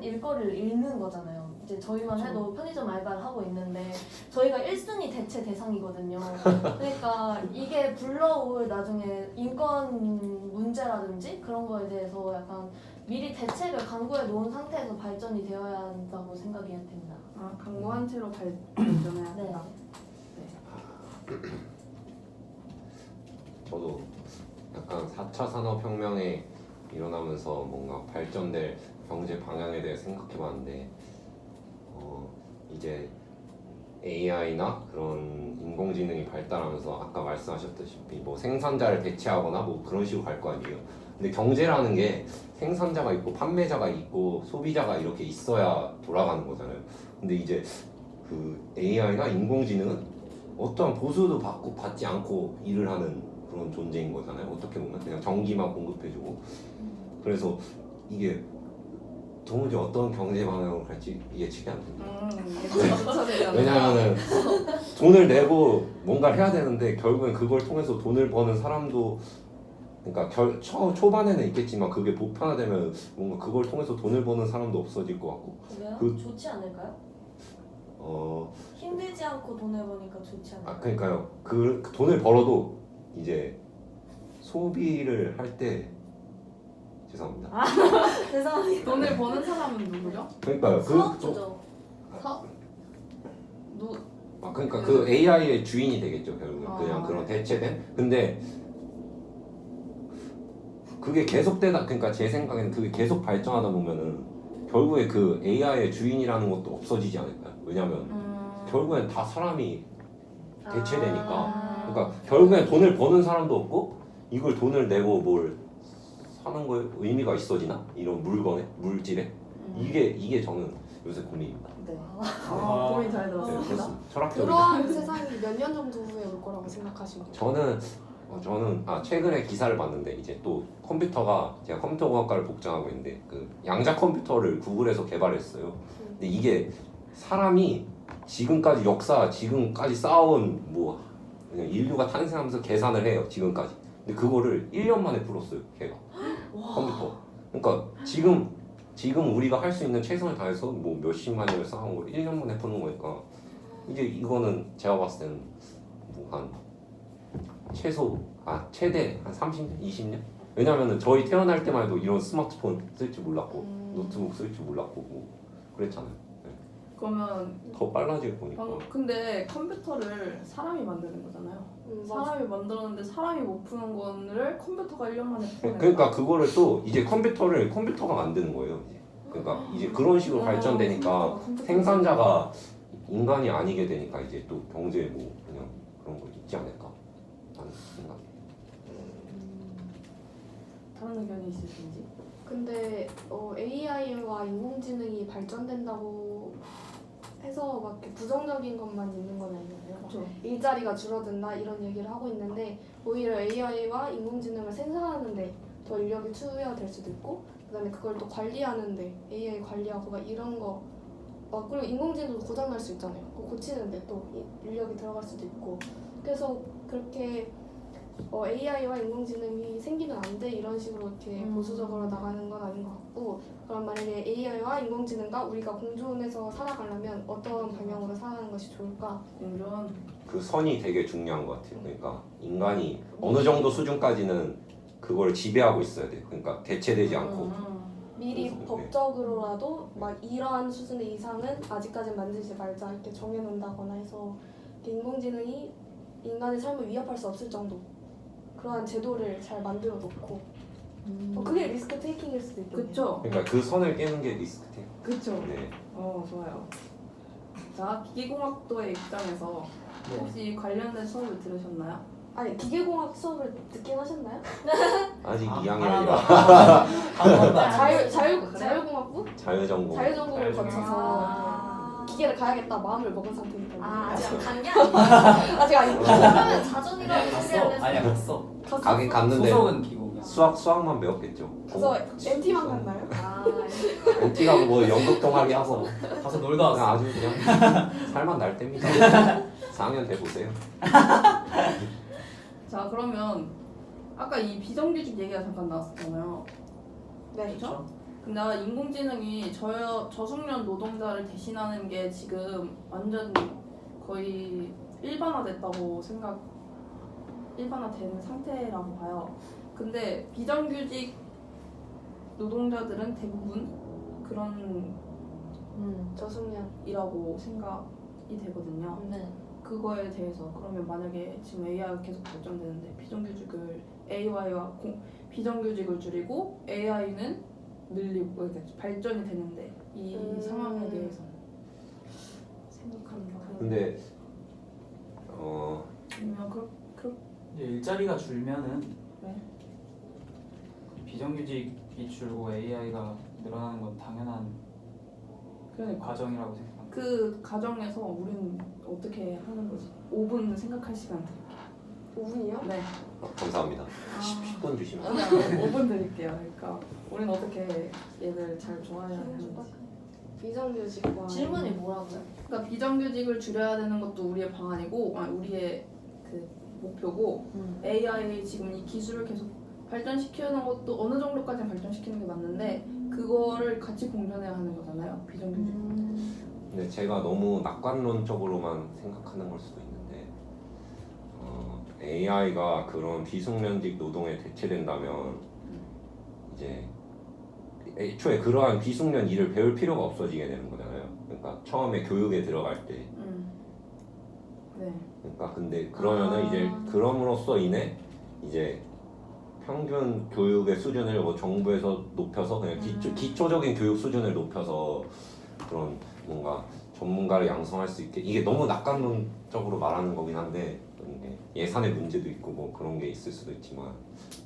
일거리를 잃는 거잖아요. 이제 저희만 해도 편의점 알바를 하고 있는데 저희가 1순위 대체 대상이거든요. 그러니까 이게 불러올 나중에 인권 문제라든지 그런 거에 대해서 약간 미리 대책을 강구해 놓은 상태에서 발전이 되어야 한다고 생각이 됩니다. 강구한 채로 발전해야 네. 된다. 저도 약간 4차 산업혁명에 일어나면서 뭔가 발전될 경제 방향에 대해 생각해봤는데 이제 AI나 그런 인공지능이 발달하면서 아까 말씀하셨다시피 뭐 생산자를 대체하거나 뭐 그런 식으로 갈 거 아니에요. 근데 경제라는 게 생산자가 있고 판매자가 있고 소비자가 이렇게 있어야 돌아가는 거잖아요. 근데 이제 그 AI나 인공지능은 어떠한 보수도 받지 않고 일을 하는 그런 존재인 거잖아요. 어떻게 보면 그냥 전기만 공급해주고 그래서 이게 도무지 어떤 경제 방향으로 갈지 예측이 안 됩니다. 예측되잖아요. 왜냐하면 돈을 내고 뭔가를 해야 되는데 결국엔 그걸 통해서 돈을 버는 사람도 그러니까 초반에는 있겠지만 그게 보편화되면 뭔가 그걸 통해서 돈을 버는 사람도 없어질 것 같고 왜요? 그- 좋지 않을까요? 어 힘들지 않고 돈을 버니까 좋지 않을까요? 그러니까요 그 돈을 벌어도 이제 소비를 할 때 죄송합니다. 죄송합니다. 돈을 버는 사람은 누구죠? 그러니까요 사업주죠. 그러니까 그 AI의 주인이 되겠죠 결국은 아. 그냥 그런 대체된 근데 그게 계속되다 그러니까 제 생각에는 그게 계속 발전하다 보면은 결국에 그 AI의 주인이라는 것도 없어지지 않을까요? 왜냐면 결국엔 다 사람이 대체되니까 그러니까 결국엔 돈을 버는 사람도 없고 이걸 돈을 내고 뭘 사는 거에 의미가 있어지나? 이런 물질에 이게 저는 요새 고민입니다. 네. 아. 고민 잘 네, 들었습니다. 그래서 철학적으로 그러한 세상이 몇 년 정도 후에 올 거라고 생각하시는 거예요? 저는 최근에 기사를 봤는데 이제 또 컴퓨터가 제가 컴퓨터공학과를 복장하고 있는데 그 양자 컴퓨터를 구글에서 개발했어요. 근데 이게 사람이 지금까지 지금까지 쌓아온 뭐 그냥 인류가 탄생하면서 계산을 해요 지금까지. 근데 그거를 1년 만에 풀었어요 걔가 컴퓨터. 그러니까 지금 우리가 할 수 있는 최선을 다해서 뭐 몇십만 년을 쌓은 걸 1년 만에 푸는 거니까 이제 이거는 제가 봤을 때는 뭐 한 최대 한 30년, 20년? 왜냐면은 저희 태어날 때만 해도 이런 스마트폰 쓸 줄 몰랐고 노트북 쓸 줄 몰랐고 뭐 그랬잖아요. 그러면 더 빨라질 거니까. 근데 컴퓨터를 사람이 만드는 거잖아요. 맞아. 사람이 만들었는데 사람이 못 푸는 거를 컴퓨터가 1년 만에 푸는 그러니까 그거를 또 이제 컴퓨터가 만드는 거예요. 이제. 그러니까 이제 그런 식으로 발전되니까 생산자가 인간이 아니게 되니까 이제 또 경제에 뭐 그냥 그런 거 있지 않을까 하는 생각. 다른 의견이 있으신지? 근데 AI와 인공지능이 발전된다고 해서 막 이렇게 부정적인 것만 있는 건 아니에요. 막 그렇죠. 일자리가 줄어든다 이런 얘기를 하고 있는데 오히려 AI와 인공지능을 생산하는데 더 인력이 투여될 수도 있고 그다음에 그걸 또 관리하는데 AI 관리하고 막 이런 거 그리고 인공지능도 고장날 수 있잖아요. 그거 고치는데 또 인력이 들어갈 수도 있고 그래서 그렇게 AI와 인공지능이 생기면 안 돼 이런 식으로 이렇게 보수적으로 나가는 건 아닌 것 같고 그럼 만약에 AI와 인공지능과 우리가 공존해서 살아가려면 어떤 방향으로 살아가는 것이 좋을까? 공존. 그 선이 되게 중요한 것 같아요. 그러니까 인간이 어느 정도 수준까지는 그걸 지배하고 있어야 돼요. 그러니까 대체되지 않고. 미리 그래서, 네. 법적으로라도 막 이러한 수준의 이상은 아직까지 만들지 말자 이렇게 정해놓는다거나 해서 인공지능이 인간의 삶을 위협할 수 없을 정도 그러한 제도를 잘 만들어 놓고 그게 리스크 테이킹일 수도 있겠네요. 그쵸. 그러니까 그 선을 깨는 게 리스크테이크. 그쵸. 네. 좋아요. 자, 기계공학도의 입장에서 네. 혹시 관련된 수업을 들으셨나요? 아니 기계공학 수업을 듣긴 하셨나요? 아직 아, 2학년이라 자율공학부? 자유전공. 자율전공을 거쳐서 아. 기계를 가야겠다 마음을 먹은 상태니까 아직 간 게 아니야. 아직 아니고 그러면 자존이라고 아니야 갔어. 준비를 아니야 했어. 갔어. 가긴 갔는데 소속은 기공이야. 수학만 배웠겠죠. 그래서 MT만 갔나요? 아, MT가 뭐 연극 동아리 하고 가서 놀다 그냥 왔어. 아주 그냥 살만 날 때입니다. 4학년 돼 보세요. 자, 그러면 아까 이 비정규직 얘기가 잠깐 나왔었잖아요. 네. 그렇죠? 근데 인공지능이 저숙련 노동자를 대신하는 게 지금 완전 거의 일반화된 상태라고 봐요. 근데 비정규직 노동자들은 대부분 그런 저숙련 이라고 생각이 되거든요. 네. 그거에 대해서 그러면 만약에 지금 AI가 계속 발전되는데 AI와 비정규직을 줄이고 AI는 늘리고 그러니까 발전이 되는데 이 상황에 대해서는 생각하는 거. 근데 아니면 이제 일자리가 줄면은 네. 비정규직이 줄고 AI가 늘어나는 건 당연한 그러니까 과정이라고 생각합니다. 그 과정에서 우리는 어떻게 하는 거지? 5분 생각할 시간 드릴게요. 5분이요? 네. 감사합니다. 아. 10분 주시면. 그냥 5분 드릴게요. 그러니까 우리는 어떻게 얘를 잘 좋아해야 하는지. 비정규직과 질문이 뭐라고요? 그러니까 비정규직을 줄여야 되는 것도 우리의 방안이고, 아니, 우리의 그 목표고, AI 지금 이 기술을 계속 발전시키는 것도 어느 정도까지 발전시키는 게 맞는데 그거를 같이 공존해야 하는 거잖아요. 비정규직. 근데 제가 너무 낙관론적으로만 생각하는 걸 수도 있는데 AI가 그런 비숙련직 노동에 대체된다면 이제 애초에 그러한 비숙련 일을 배울 필요가 없어지게 되는 거잖아요. 그러니까 처음에 교육에 들어갈 때. 네. 그러니까 근데 그러면은 이제 그럼으로써 인해 이제 평균 교육의 수준을 뭐 정부에서 높여서 그냥 기초적인 교육 수준을 높여서 그런 뭔가 전문가를 양성할 수 있게, 이게 너무 낙관론적으로 말하는 거긴 한데 이게 예산의 문제도 있고 뭐 그런 게 있을 수도 있지만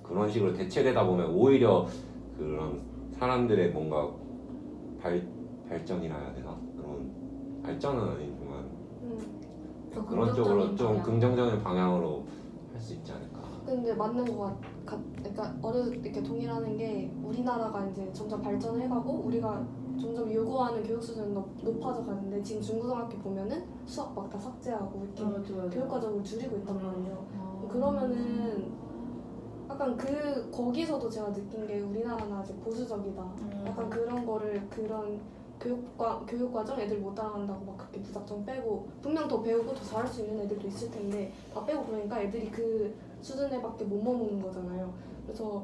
그런 식으로 대체되다 보면 오히려 그런 사람들의 뭔가 발전이라 해야 되나? 그런 발전은 아니지만 더 그런 쪽으로 긍정적인 좀 방향. 긍정적인 방향으로 할 수 있지 않을까. 근데 맞는 것 그러니까 어느 이렇게 동일하는 게 우리나라가 이제 점점 발전해가고 우리가 점점 요구하는 교육 수준이 높아져 가는데 지금 중고등학교 보면은 수학 막 다 삭제하고 이렇게 교육 과정을 줄이고 있단 말이에요. 그러면은 약간 거기서도 제가 느낀 게 우리나라는 아직 보수적이다. 약간 그런 거를 그런 교육 과정 애들 못 따라간다고 막 그렇게 무작정 빼고 분명 더 배우고 더 잘할 수 있는 애들도 있을 텐데 다 빼고 그러니까 애들이 그 수준에밖에 못 머무는 거잖아요. 그래서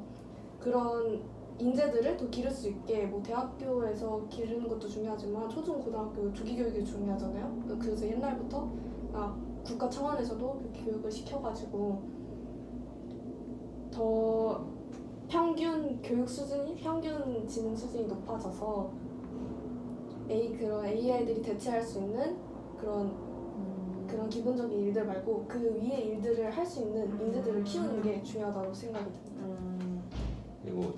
그런 인재들을 더 기를 수 있게 뭐 대학교에서 기르는 것도 중요하지만 초중 고등학교 조기 교육이 중요하잖아요. 그래서 옛날부터 국가 차원에서도 그렇게 교육을 시켜가지고 더 평균 교육 수준이 평균 지능 수준이 높아져서 그런 AI들이 대체할 수 있는 그런 기본적인 일들 말고 그 위에 일들을 할 수 있는 인재들을 키우는 게 중요하다고 생각이 듭니다. 그리고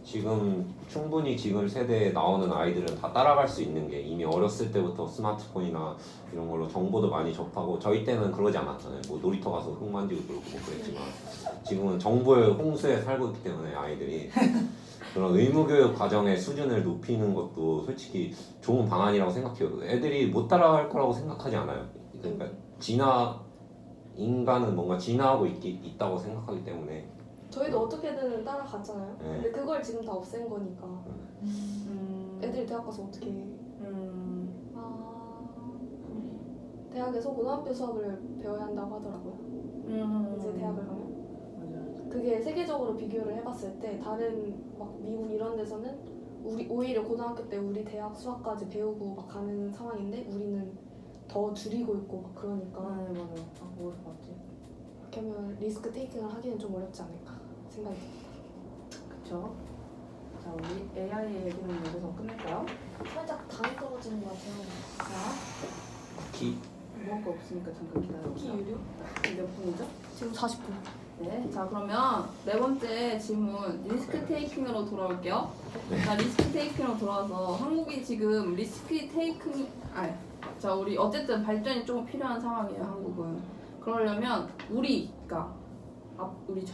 지금 충분히 지금 세대에 나오는 아이들은 다 따라갈 수 있는 게 이미 어렸을 때부터 스마트폰이나 이런 걸로 정보도 많이 접하고, 저희 때는 그러지 않았잖아요. 뭐 놀이터 가서 흙 만지고 그러고 뭐 그랬지만 지금은 정보의 홍수에 살고 있기 때문에 아이들이 그런 의무교육 과정의 수준을 높이는 것도 솔직히 좋은 방안이라고 생각해요. 애들이 못 따라갈 거라고 생각하지 않아요. 그러니까 인간은 뭔가 진화하고 있다고 생각하기 때문에. 저희도 어떻게든 따라갔잖아요. 네. 근데 그걸 지금 다 없앤 거니까 애들이 대학 가서 어떻게 대학에서 고등학교 수업을 배워야 한다고 하더라고요. 이제 대학을 가면 그게 세계적으로 비교를 해봤을 때 다른 막 미국 이런 데서는 오히려 고등학교 때 우리 대학 수학까지 배우고 막 가는 상황인데 우리는 더 줄이고 있고 막 그러니까 맞아요. 뭐를 봤지? 그렇게 하면 리스크 테이킹을 하기는 좀 어렵지 않을까 생각이 듭니다. 그쵸? 자, 우리 AI 얘기는 여기서 끝낼까요? 살짝 당이 떨어지는 것 같아요. 자, 쿠키 먹을 거 없으니까 잠깐 기다려보자. 키 유료? 몇 분이죠? 지금 40분. 네, 자 그러면 네 번째 질문 리스크 테이킹으로 돌아올게요. 자 리스크 테이킹으로 돌아와서 한국이 지금 리스크 테이킹 자 우리 어쨌든 발전이 조금 필요한 상황이에요. 한국은 그러려면 그러니까 우리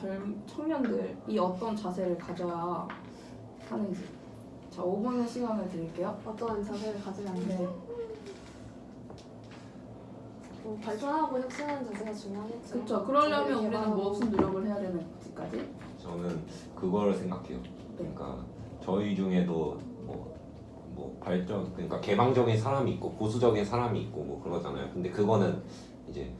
청년들이 어떤 자세를 가져야 하는지 자 5분의 시간을 드릴게요. 어떤 자세를 가져야 하는지 네. 발전하고 혁신하는 자세가 중요하겠죠. 그렇죠. 그러려면 자기를 우리는 개발하고. 무슨 노력을 해야 되는지까지. 저는 그걸 생각해요. 그러니까 저희 중에도 뭐 발전, 그러니까 개방적인 사람이 있고 보수적인 사람이 있고 뭐 그러잖아요. 근데 그거는 이제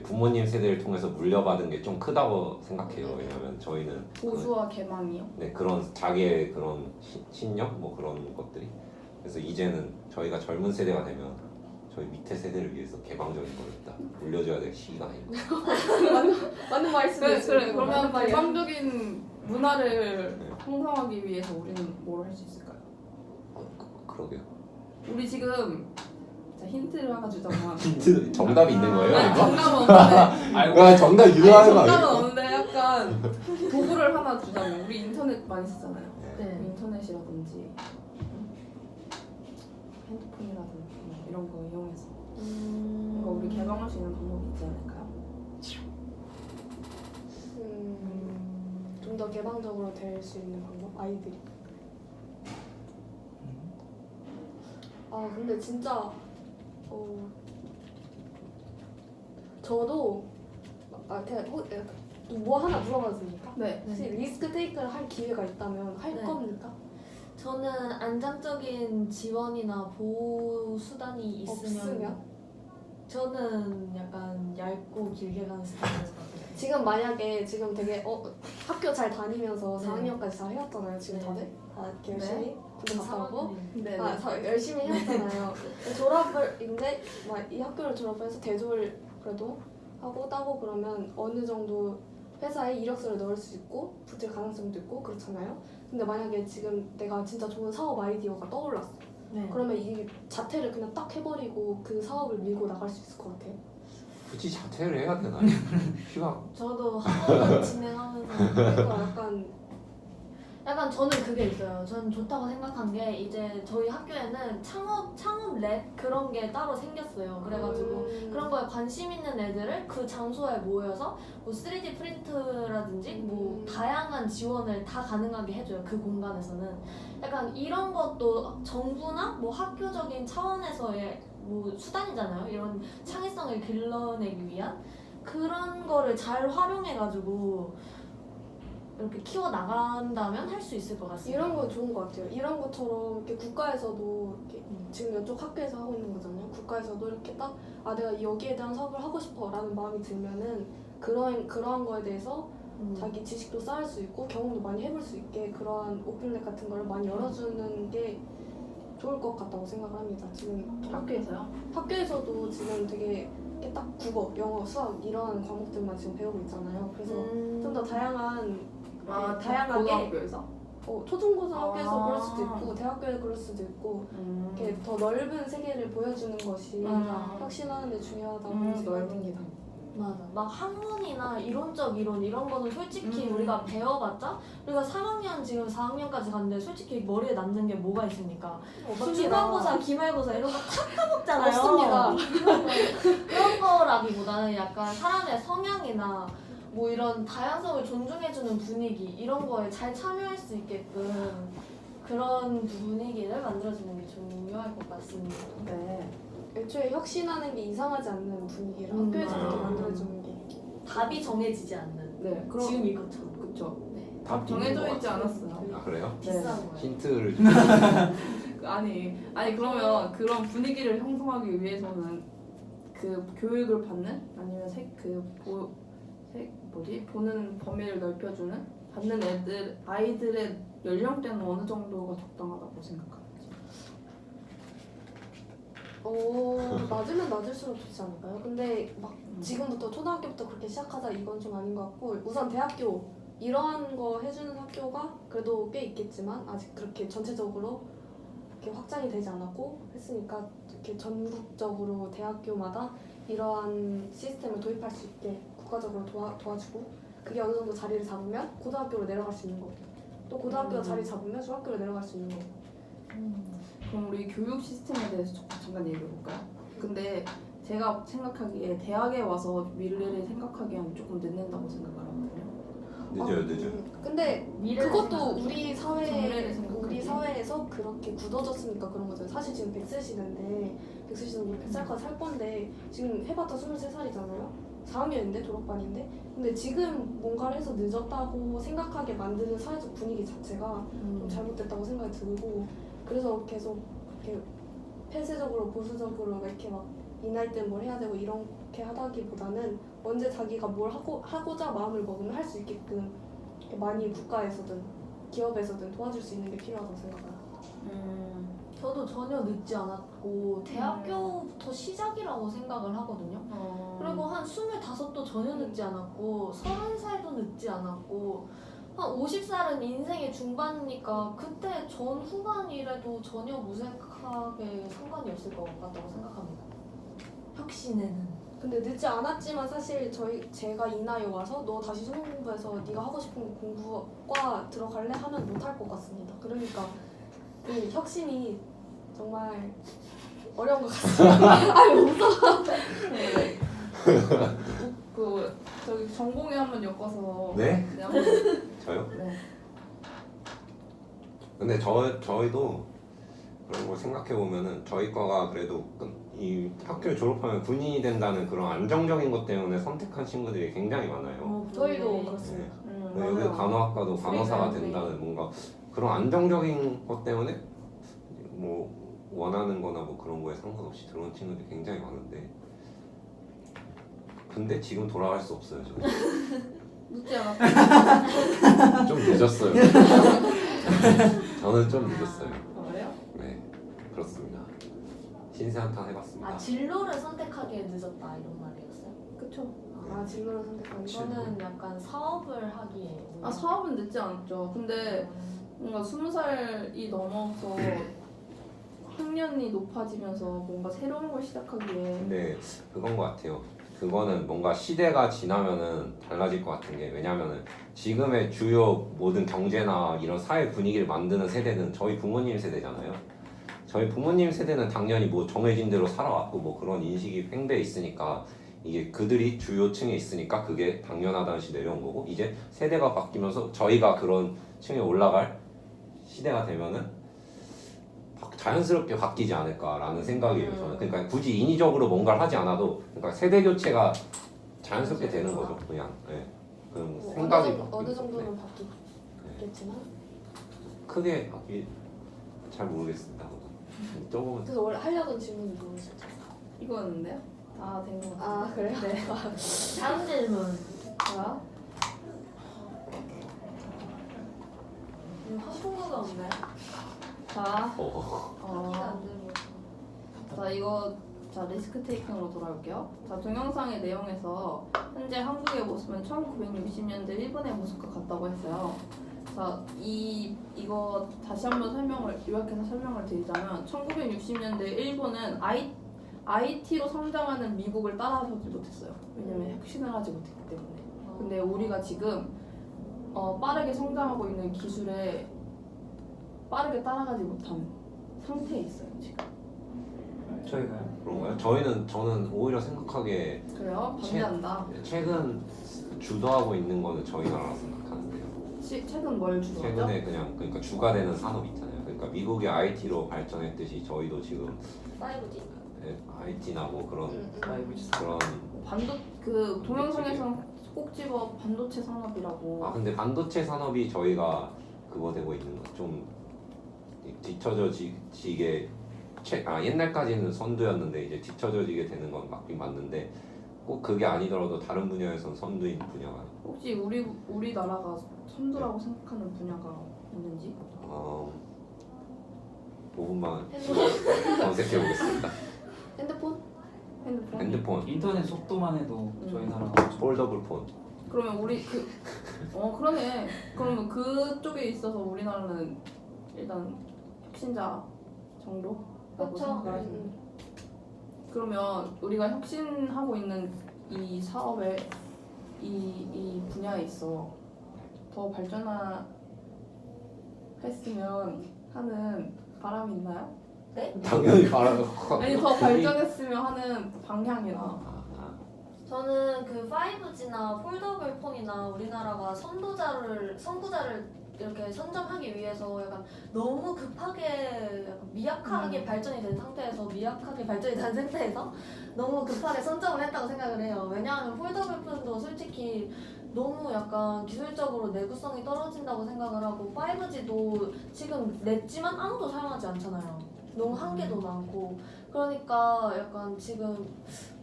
부모님 세대를 통해서 물려받은 게 좀 크다고 생각해요. 왜냐하면 저희는 보수와 개방이요. 네, 그런 자기의 그런 신념 뭐 그런 것들이. 그래서 이제는 저희가 젊은 세대가 되면 저희 밑에 세대를 위해서 개방적인 걸 딱 물려줘야 될 시기가 아닐까. 맞는 말씀이 그래, 있어요. 그러면 맞는 말이야. 개방적인 문화를 네. 형성하기 위해서 우리는 뭘 할 수 있을까요? 그러게요. 우리 지금 자, 힌트를 하나 주자면 힌트 정답이 있는 거예요, 아니, 이거? 정답은 없는데 아, 정답 유효하는 거 정답은 아니에요? 없는데 약간 도구를 하나 주자면 우리 인터넷 많이 쓰잖아요. 네. 인터넷이라든지 핸드폰이라든지 이런 거 이용해서 뭔가 우리 개방할 수 있는 방법이 있지 않을까요? 좀 더 개방적으로 될 수 있는 방법? 아이들이. 아 근데 진짜 저도 뭐 하나 물어봐도 됩니까? 네. 혹시 리스크 테이크를 할 기회가 있다면 할 네. 겁니까? 저는 안정적인 지원이나 보호 수단이 있으면 없으면? 저는 약간 얇고 길게 가는 스타일인 것 같아요. 지금 만약에 지금 되게 학교 잘 다니면서 네. 4학년까지 잘 해왔잖아요. 지금 네. 다들 이렇게 열심히 군대 갔다 오고 상황이- 네. 열심히 해왔잖아요. 졸업인데 막 이 학교를 졸업해서 대졸 그래도 하고 따고 그러면 어느 정도 회사에 이력서를 넣을 수 있고 붙을 가능성도 있고 그렇잖아요. 근데 만약에 지금 내가 진짜 좋은 사업 아이디어가 떠올랐어. 네. 그러면 이 자퇴를 그냥 딱 해버리고 그 사업을 밀고 나갈 수 있을 것 같아요. 굳이 자퇴를 해야 되나요? 휴학. 저도 학원을 진행하면서 그러니까 약간 저는 그게 있어요. 저는 좋다고 생각한 게 이제 저희 학교에는 창업 랩 그런 게 따로 생겼어요. 그래가지고 그런 거에 관심 있는 애들을 그 장소에 모여서 뭐 3D 프린트라든지 뭐 다양한 지원을 다 가능하게 해줘요. 그 공간에서는 약간 이런 것도 정부나 뭐 학교적인 차원에서의 뭐 수단이잖아요. 이런 창의성을 길러내기 위한 그런 거를 잘 활용해가지고 이렇게 키워 나간다면 할 수 있을 것 같습니다. 이런 거 좋은 것 같아요. 이런 것처럼 이렇게 국가에서도 이렇게 지금 이쪽 학교에서 하고 있는 거잖아요. 국가에서도 이렇게 딱 내가 여기에 대한 사업을 하고 싶어라는 마음이 들면은 그러한 거에 대해서 자기 지식도 쌓을 수 있고 경험도 많이 해볼 수 있게 그러한 오픈랩 같은 걸 많이 열어주는 게 좋을 것 같다고 생각을 합니다. 지금 학교에서요? 학교에서도 지금 되게 이렇게 딱 국어, 영어, 수학 이런 과목들만 지금 배우고 있잖아요. 그래서 좀 더 다양한 다양하게 고등학교에서? 초중고등학교에서 그럴 수도 있고 대학교에서 그럴 수도 있고 이렇게 더 넓은 세계를 보여주는 것이 혁신하는 데 중요하다고 생각합니다. 맞아. 막 학문이나 이론적 이론 이런 거는 솔직히 우리가 배워봤자 우리가 3학년 지금 4학년까지 갔는데 솔직히 머리에 남는 게 뭐가 있습니까? 중간고사, 기말고사 이런 거 다 까먹잖아요. 없습니다. 그런 거라기보다는 약간 사람의 성향이나 뭐 이런 다양성을 존중해주는 분위기 이런 거에 잘 참여할 수 있게끔 그런 분위기를 만들어주는 게 중요할 것 같습니다. 네. 애초에 혁신하는 게 이상하지 않는 분위기를 학교에서 그렇게 만들어주는 게 답이 정해지지 않는 네. 지금 이것처럼. 그쵸. 네. 답 정해져 있지 않았어요. 아 그래요? 비싼 네. 거예요. 힌트를 좀. 아니 그러면 그런 분위기를 형성하기 위해서는 그 교육을 받는 아니면 보는 범위를 넓혀주는 받는 아이들의 연령대는 어느 정도가 적당하다고 생각하는지. 낮으면 낮을수록 좋지 않을까요? 근데 막 지금부터 초등학교부터 그렇게 시작하자 이건 좀 아닌 것 같고 우선 대학교 이러한 거 해주는 학교가 그래도 꽤 있겠지만 아직 그렇게 전체적으로 이렇게 확장이 되지 않았고 했으니까 이렇게 전국적으로 대학교마다 이러한 시스템을 도입할 수 있게 국가적으로 도와주고 그게 어느 정도 자리를 잡으면 고등학교로 내려갈 수 있는 거고 또 고등학교가 자리 잡으면 중학교로 내려갈 수 있는 거고 그럼 우리 교육 시스템에 대해서 잠깐 얘기해 볼까요? 근데 제가 생각하기에 대학에 와서 미래를 생각하기에는 조금 늦는다고 생각을 하거든요. 늦어요. 근데 미래를 그것도 생각하는 우리 사회에서 그렇게 굳어졌으니까 그런 거죠. 사실 지금 100세 시대인데 100세 시대 우리 100살까지 살 건데 지금 해봤자 23살이잖아요. 4학년인데 졸업반인데 근데 지금 뭔가를 해서 늦었다고 생각하게 만드는 사회적 분위기 자체가 좀 잘못됐다고 생각이 들고 그래서 계속 이렇게 폐쇄적으로 보수적으로 이렇게 막 이 나이 때 뭘 해야 되고 이렇게 하다기보다는 언제 자기가 뭘 하고자 마음을 먹으면 할 수 있게끔 이렇게 많이 국가에서든 기업에서든 도와줄 수 있는 게 필요하다고 생각해요. 저도 전혀 늦지 않았고 대학교부터 시작이라고 생각을 하거든요. 그리고 한 25도 전혀 늦지 않았고 30살도 늦지 않았고 한 50살은 인생의 중반이니까 그때 전 후반이라도 전혀 무색하게 상관이 없을 것 같다고 생각합니다. 혁신에는 근데 늦지 않았지만 사실 제가 이 나이에 와서 너 다시 수능 공부해서 네가 하고 싶은 공부과 들어갈래 하면 못할 것 같습니다. 그러니까 이 혁신이 정말 어려운 것 같습니다. 아니 무서워. 그 저기 전공에 한번 엮어서 네? 네, 한번 저요? 네. 근데 저희도 그런 걸 생각해 보면은 저희 과가 그래도 이 학교를 졸업하면 군인이 된다는 그런 안정적인 것 때문에 선택한 친구들이 굉장히 많아요. 저희도 네. 그렇습니다. 네, 여기 간호학과도 간호사가 네. 된다는 뭔가 그런 안정적인 것 때문에 뭐 원하는 거나 뭐 그런 거에 상관없이 들어온 친구들이 굉장히 많은데 근데 지금 돌아갈 수 없어요. 저는 늦지 않았어요. 좀 늦었어요. 저는 좀 늦었어요. 그래요? 네, 그렇습니다. 신세 한탄 해봤습니다. 아 진로를 선택하기에 늦었다 이런 말이었어요? 그쵸. 아 진로를 선택한 거. 저는 약간 사업을 하기에 아 사업은 늦지 않았죠. 근데 뭔가 20살이 넘어서 학년이 높아지면서 뭔가 새로운 걸 시작하기에 근데 그건 것 같아요. 그거는 뭔가 시대가 지나면은 달라질 것 같은 게 왜냐면은 지금의 주요 모든 경제나 이런 사회 분위기를 만드는 세대는 저희 부모님 세대잖아요. 저희 부모님 세대는 당연히 뭐 정해진 대로 살아왔고 뭐 그런 인식이 팽배해 있으니까 이게 그들이 주요층에 있으니까 그게 당연하다는 시 내려온 거고 이제 세대가 바뀌면서 저희가 그런 층에 올라갈 시대가 되면은 자연스럽게 바뀌지 않을까라는 생각이에요. 저는 그러니까 굳이 인위적으로 뭔가를 하지 않아도 그러니까 세대 교체가 자연스럽게 되는 거죠. 그냥 그런 뭐 생각이 어느 바뀌는 정도는 건데 바뀌겠지만. 크게 바뀌 잘 모르겠습니다. 조금은 그래서 원래 하려던 질문이 뭐였었죠? 이거였는데요? 다 된 것 같아요. 아 그래요? 네. 다음 질문. 자, 한국어가 없나요? 자, 기가 안 들고. 자 이거 자 리스크 테이킹으로 돌아올게요. 자 동영상의 내용에서 현재 한국의 모습은 1960년대 일본의 모습과 같다고 했어요. 자 이거 다시 한번 요약해서 설명을 드리자면 1960년대 일본은 IT로 성장하는 미국을 따라서지 못했어요. 왜냐면 혁신을 하지 못했기 때문에. 근데 우리가 지금 빠르게 성장하고 있는 기술에 빠르게 따라가지 못한 상태에 있어요 지금. 저희가요? 그런가요? 저는 오히려 생각하기에 그래요? 반대한다. 최근 주도하고 있는 거는 저희 나라라 생각하는데요. 최근 뭘 주도하죠? 최근에 그냥 그러니까 주가 되는 산업 있잖아요. 그러니까 미국이 IT로 발전했듯이 저희도 지금 5G. IT나 뭐 그런 그런 그 동영상에서 꼭 집어 반도체 산업이라고. 근데 반도체 산업이 저희가 그거 되고 있는 거 좀 뒤처져지게 옛날까지는 선두였는데 이제 뒤처져지게 되는 건 맞긴 맞는데 꼭 그게 아니더라도 다른 분야에선 선두인 분야가 혹시 우리나라가 선두라고 생각하는 분야가 있는지? 5분만 검색해 보겠습니다. 핸드폰? 핸드폰, 인터넷 속도만 해도 저희 나라가 폴더블 폰. 그러면 그러네. 그러면 그쪽에 있어서 우리나라는 일단 혁신자 정도라고 그쵸. 생각하시는. 그러면 우리가 혁신하고 있는 이 사업에 이 분야에 있어 더 발전했으면 하는 바람이 있나요? 당연히 바라요. 아니 더 발전했으면 하는 방향이나. 저는 그 5G나 폴더블 폰이나 우리나라가 선구자를 이렇게 선점하기 위해서 약간 너무 급하게 약간 미약하게 발전이 된 상태에서 너무 급하게 선점을 했다고 생각을 해요. 왜냐하면 폴더블 폰도 솔직히 너무 약간 기술적으로 내구성이 떨어진다고 생각을 하고 5G도 지금 냈지만 아무도 사용하지 않잖아요. 너무 한계도 많고 그러니까 약간 지금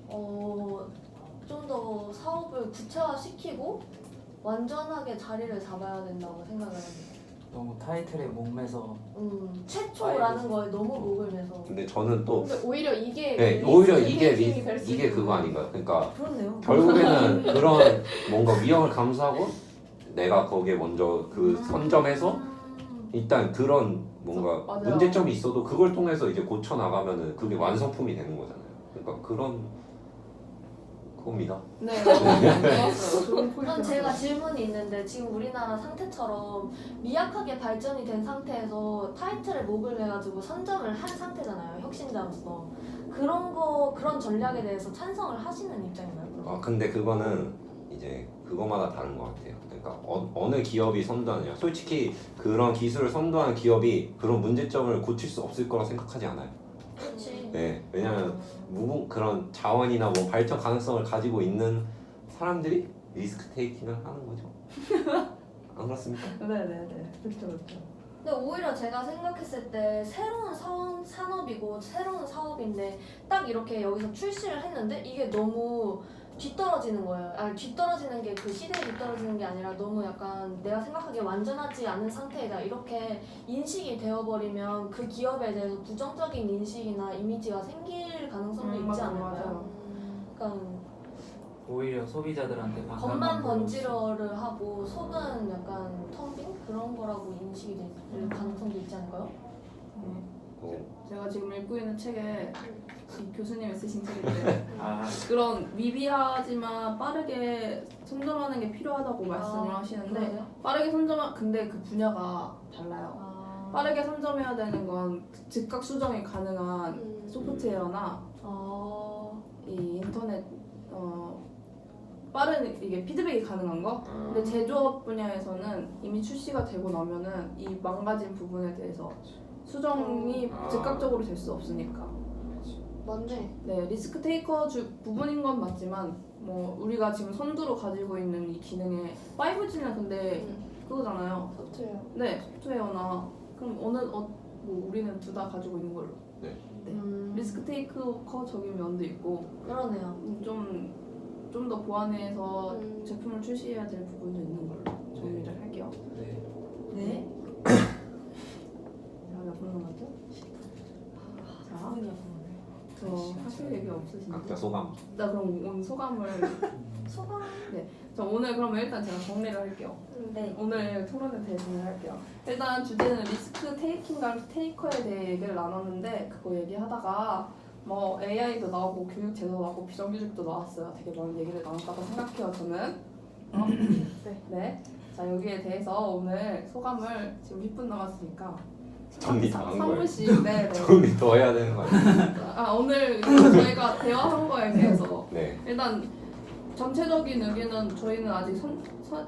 좀 더 사업을 구체화시키고 완전하게 자리를 잡아야 된다고 생각을 합니다. 너무 타이틀에 목매서 최초라는 거에 너무 목을 매서. 근데 저는 또 근데 오히려 이게 네, 오히려 테이킹이 될수 이게 있는 그거 아닌가요? 그러니까 그렇네요. 결국에는 그런 뭔가 위험을 감수하고 내가 거기에 먼저 그 선점해서 일단 그런 뭔가 맞아요. 문제점이 있어도 그걸 통해서 이제 고쳐 나가면은 그게 완성품이 되는 거잖아요. 그러니까 그런 겁니다. 네, 좋았어요. 좋은 포인트. 우선 제가 질문이 있는데 지금 우리나라 상태처럼 미약하게 발전이 된 상태에서 타이틀에 목을 매가지고 선점을 한 상태잖아요. 혁신자로서. 그런 전략에 대해서 찬성을 하시는 입장인가요? 그럼? 근데 그거는 이제 그거마다 다른 것 같아요. 그러니까 어느 기업이 선도하느냐. 솔직히 그런 기술을 선도하는 기업이 그런 문제점을 고칠 수 없을 거라 생각하지 않아요. 그렇지. 네, 왜냐하면 그런 자원이나 뭐 발전 가능성을 가지고 있는 사람들이 리스크 테이킹을 하는 거죠. 안 그렇습니까? 네네네. 그렇죠 그렇죠. 근데 오히려 제가 생각했을 때 새로운 산업이고 새로운 사업인데 딱 이렇게 여기서 출시를 했는데 이게 너무 뒤떨어지는 거예요. 아니 뒤떨어지는 게 그 시대에 뒤떨어지는 게 아니라 너무 약간 내가 생각하기에 완전하지 않은 상태이다 이렇게 인식이 되어버리면 그 기업에 대해서 부정적인 인식이나 이미지가 생길 가능성도 있지 맞아, 않을까요? 맞아. 그러니까 오히려 소비자들한테 겉만 반감만 번지르르 하고 속은 약간 텅 빈 그런 거라고 인식이 될 가능성도 있지 않을까요? 제가 지금 읽고 있는 책에 이 교수님이 쓰신 책인데 아, 그런 미비하지만 빠르게 선점하는 게 필요하다고 말씀을 하시는데 그래요? 빠르게 근데 그 분야가 달라요. 아, 빠르게 선점해야 되는 건 즉각 수정이 가능한 소프트웨어나 이 인터넷 빠른 이게 피드백이 가능한 거. 근데 제조업 분야에서는 이미 출시가 되고 나면은 이 망가진 부분에 대해서 수정이 즉각적으로 될 수 없으니까. 맞네. 네, 리스크 테이커 부분인 건 맞지만 뭐 우리가 지금 선두로 가지고 있는 이 기능에 5G는 근데 그거잖아요. 소프트웨어. 네, 소프트웨어나 그럼 뭐 우리는 둘 다 가지고 있는 걸로. 네. 리스크 테이커적인 면도 있고 그러네요. 좀 더 보완해서 제품을 출시해야 될 부분도 있는 걸로 정리를 할게요. 네. 네. 자, 몇 분 남았죠? 자, 저 하실 얘기 없으신지? 각자 소감. 나 그럼 오늘 소감을 소감. 자, 오늘 그러면 일단 제가 정리를 할게요. 네. 오늘 토론에 대해 진행을 할게요. 일단 주제는 리스크 테이킹과 테이커에 대해 얘기를 나눴는데 그거 얘기하다가 뭐 AI도 나오고 교육 제도 나오고 비정규직도 나왔어요. 되게 많은 얘기를 나눴다고 생각해요. 저는. 네. 자, 여기에 대해서 오늘 소감을 지금 10분 남았으니까 정리 다 한 거예요. 3분씩 네. 정리 더 해야 되는 거 아니에요? 오늘 저희가 대화한 거에 대해서 네. 일단 전체적인 의견은 저희는 아직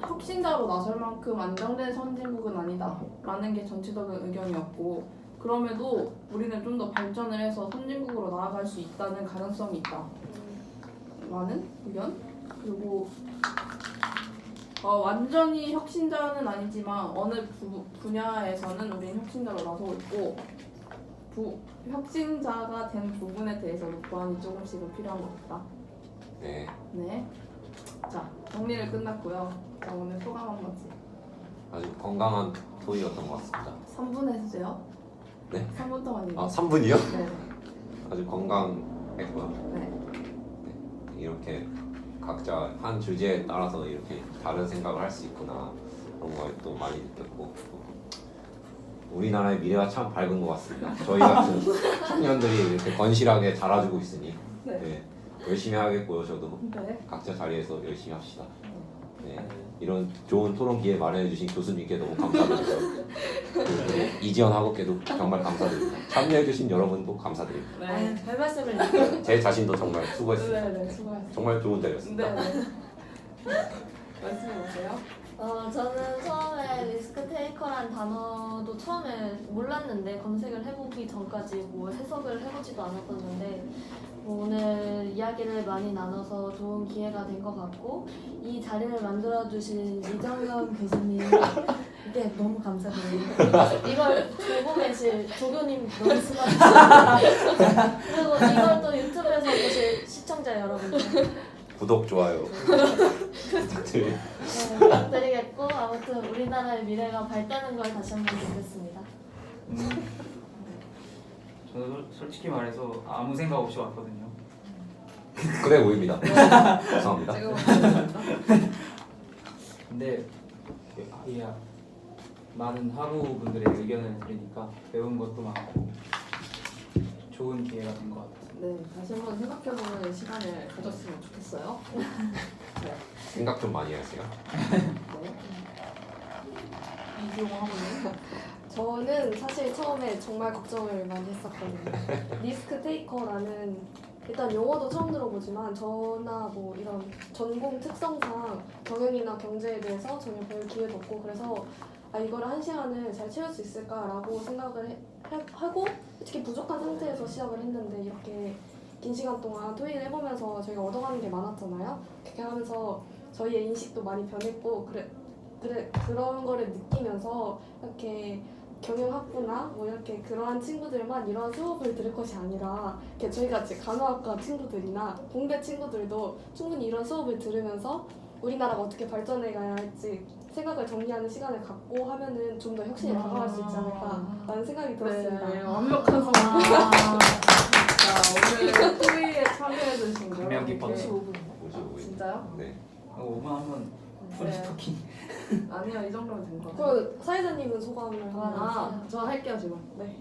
혁신자로 나설 만큼 안정된 선진국은 아니다라는 게 전체적인 의견이었고 그럼에도 우리는 좀 더 발전을 해서 선진국으로 나아갈 수 있다는 가능성이 있다 라는 의견. 그리고 완전히 혁신자는 아니지만 어느 분야에서는 우리는 혁신자로 나서고 있고 혁신자가 된 부분에 대해서도 보완이 조금씩은 필요한 것 같다. 네. 네. 자, 정리를 끝났고요. 자, 오늘 소감 한 번씩. 아주 건강한 토의였던 것 같습니다. 3분 해주세요. 네? 3분 동안 얘기. 3분이요? 네. 아주 건강했고요. 네. 이렇게 각자 한 주제에 따라서 이렇게 다른 생각을 할 수 있구나 그런 걸 또 많이 느꼈고 또 우리나라의 미래가 참 밝은 것 같습니다. 저희 같은 청년들이 이렇게 건실하게 자라주고 있으니 네. 네, 열심히 하겠고요. 저도 네. 각자 자리에서 열심히 합시다. 네, 이런 좋은 토론 기회 마련해주신 교수님께 너무 감사드리고요. 그리고 이지연 학우께도 정말 감사드립니다. 참여해주신 여러분도 감사드립니다. 아유, 별 말씀을. 제 자신도 정말 수고했습니다. 네, 수고하셨습니다. 정말 좋은 자리였습니다. 네. 말씀해보세요. 저는 처음에 리스크 테이커란 단어도 처음에 몰랐는데 검색을 해보기 전까지 뭐 해석을 해보지도 않았었는데 오늘 이야기를 많이 나눠서 좋은 기회가 된 것 같고 이 자리를 만들어주신 이정현 교수님 이게 너무 감사드립니다. 이걸 보고 계실 조교님 너무 수고하셨습니다. 그리고 이걸 또 유튜브에서 보실 시청자 여러분들 구독, 좋아요 부탁드립니다. 네, 부탁드리겠고 아무튼 우리나라의 미래가 밝다는 걸 다시 한번 느꼈습니다. 저는 솔직히 말해서 아무 생각 없이 왔거든요. 그래 보입니다. 죄송합니다. 제가 말씀드립니다. 근데 이 많은 학우분들의 의견을 들으니까 배운 것도 많고 좋은 기회가 된 것 같아요. 네, 다시 한번 생각해보는 시간을 가졌으면 좋겠어요. 네. 생각 좀 많이 하세요. 네. 이지용 학우님. 저는 사실 처음에 정말 걱정을 많이 했었거든요. 리스크 테이커라는 일단 용어도 처음 들어보지만 저나 뭐 이런 전공 특성상 경영이나 경제에 대해서 전혀 배울 기회도 없고 그래서 이거를 1시간을 잘 채울 수 있을까라고 생각을 하고 특히 부족한 상태에서 시작을 했는데 이렇게 긴 시간 동안 토의를 해보면서 저희가 얻어가는 게 많았잖아요. 그렇게 하면서 저희의 인식도 많이 변했고 그런 거를 느끼면서 이렇게 경영학부나 뭐 이렇게 그러한 친구들만 이런 수업을 들을 것이 아니라 이렇게 저희같이 간호학과 친구들이나 공대 친구들도 충분히 이런 수업을 들으면서 우리나라가 어떻게 발전해 가야 할지 생각을 정리하는 시간을 갖고 하면은 좀 더 혁신에 다가갈 수 있지 않을까라는 생각이 들었습니다. 네, 완벽한 소감. 자, 오늘 토의에 참여해주신 거 감명 깊었네. 55분. 55분. 진짜요? 네. 5분 하면 프리 네. 토킹. 아니요, 이 정도면 된 것 같아요. 그 사회자님은 소감을 한번 저 할게요 지금. 네.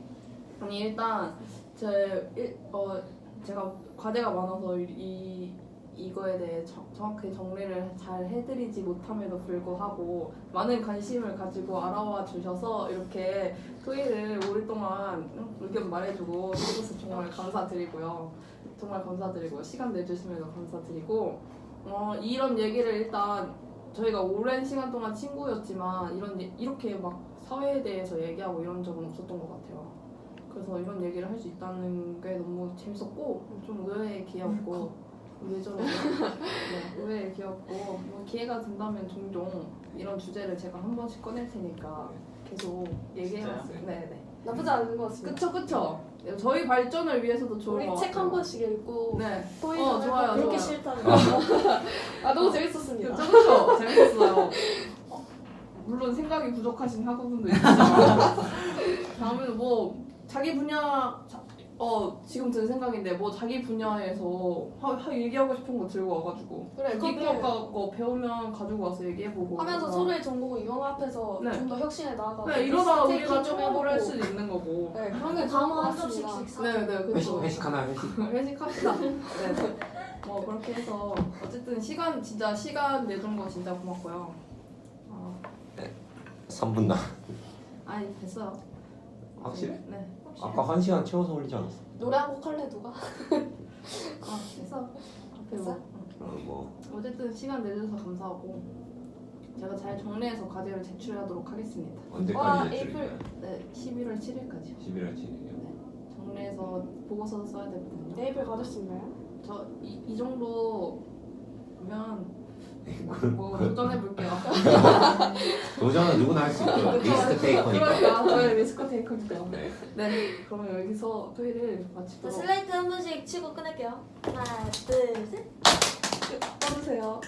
아니 일단 제가 과제가 많아서 이거에 대해 정확히 정리를 잘 해드리지 못함에도 불구하고 많은 관심을 가지고 알아와 주셔서 이렇게 토의를 오랫동안 의견 말해주고 해줘서 정말 감사드리고요. 정말 감사드리고요. 시간 내주시면서 감사드리고 이런 얘기를 일단 저희가 오랜 시간 동안 친구였지만 이렇게 막 사회에 대해서 얘기하고 이런 적은 없었던 것 같아요. 그래서 이런 얘기를 할 수 있다는 게 너무 재밌었고 좀 의외의 기회였고 왜 저러고 네, 의외의 기회였고 뭐 기회가 된다면 종종 이런 주제를 제가 한 번씩 꺼낼 테니까 계속 얘기해봤어요. 진짜요? 네네. 나쁘지 않은 것 같습니다. 그쵸. 저희 발전을 위해서도 좋은 것 우리 같아요. 책 한 권씩 읽고 네. 토의 좋아요, 이렇게 좋아요. 싫다는 거. 너무 재밌었습니다. 그쵸. 재밌었어요. 물론 생각이 부족하신 학우분도 있지만 다음에는 뭐 자기 분야 지금 든 생각인데 뭐 자기 분야에서 얘기하고 싶은 거 들고 와가지고 그래 이과과 거 배우면 가지고 와서 얘기해보고 하면서 그래서 서로의 전공을 융합해서 네. 좀 더 혁신에 나아가고 네, 이러다가 리스크 우리가 테이킹 좀 창업을 할 해보고. 수도 있는 거고 네, 그런 그 게 다음 좋은 것 한 같습니다. 접시씩 사. 네네 그쵸 회식하나 회식. 회식합시다. 네. 뭐 그렇게 해서 어쨌든 시간 내준 거 진짜 고맙고요. 3분 나. 아니 됐어요. 확실해? 네. 아까 1시간 채워서 올리지 않았어? 노래 한 곡 할래 누가? 됐어. 됐어? 뭐 어쨌든 시간 내주셔서 감사하고 제가 잘 정리해서 과제를 제출하도록 하겠습니다. 와, 언제까지 제출인가요? 네, 11월 7일까지요. 11월 7일이요. 정리해서 보고서도 써야 되거든요. 네이블 받을 수 있나요? 이 정도면 뭐 도전해 볼게요. 도전은 누구나 할 수 있죠. 리스크 테이커니까. 그러니까 저희 리스크 테이커니까. 네. 네, 그러면 여기서 토의를 자, 마치도록 슬레이트 한 번씩 치고 끊을게요. 하나, 둘, 셋. 써주세요.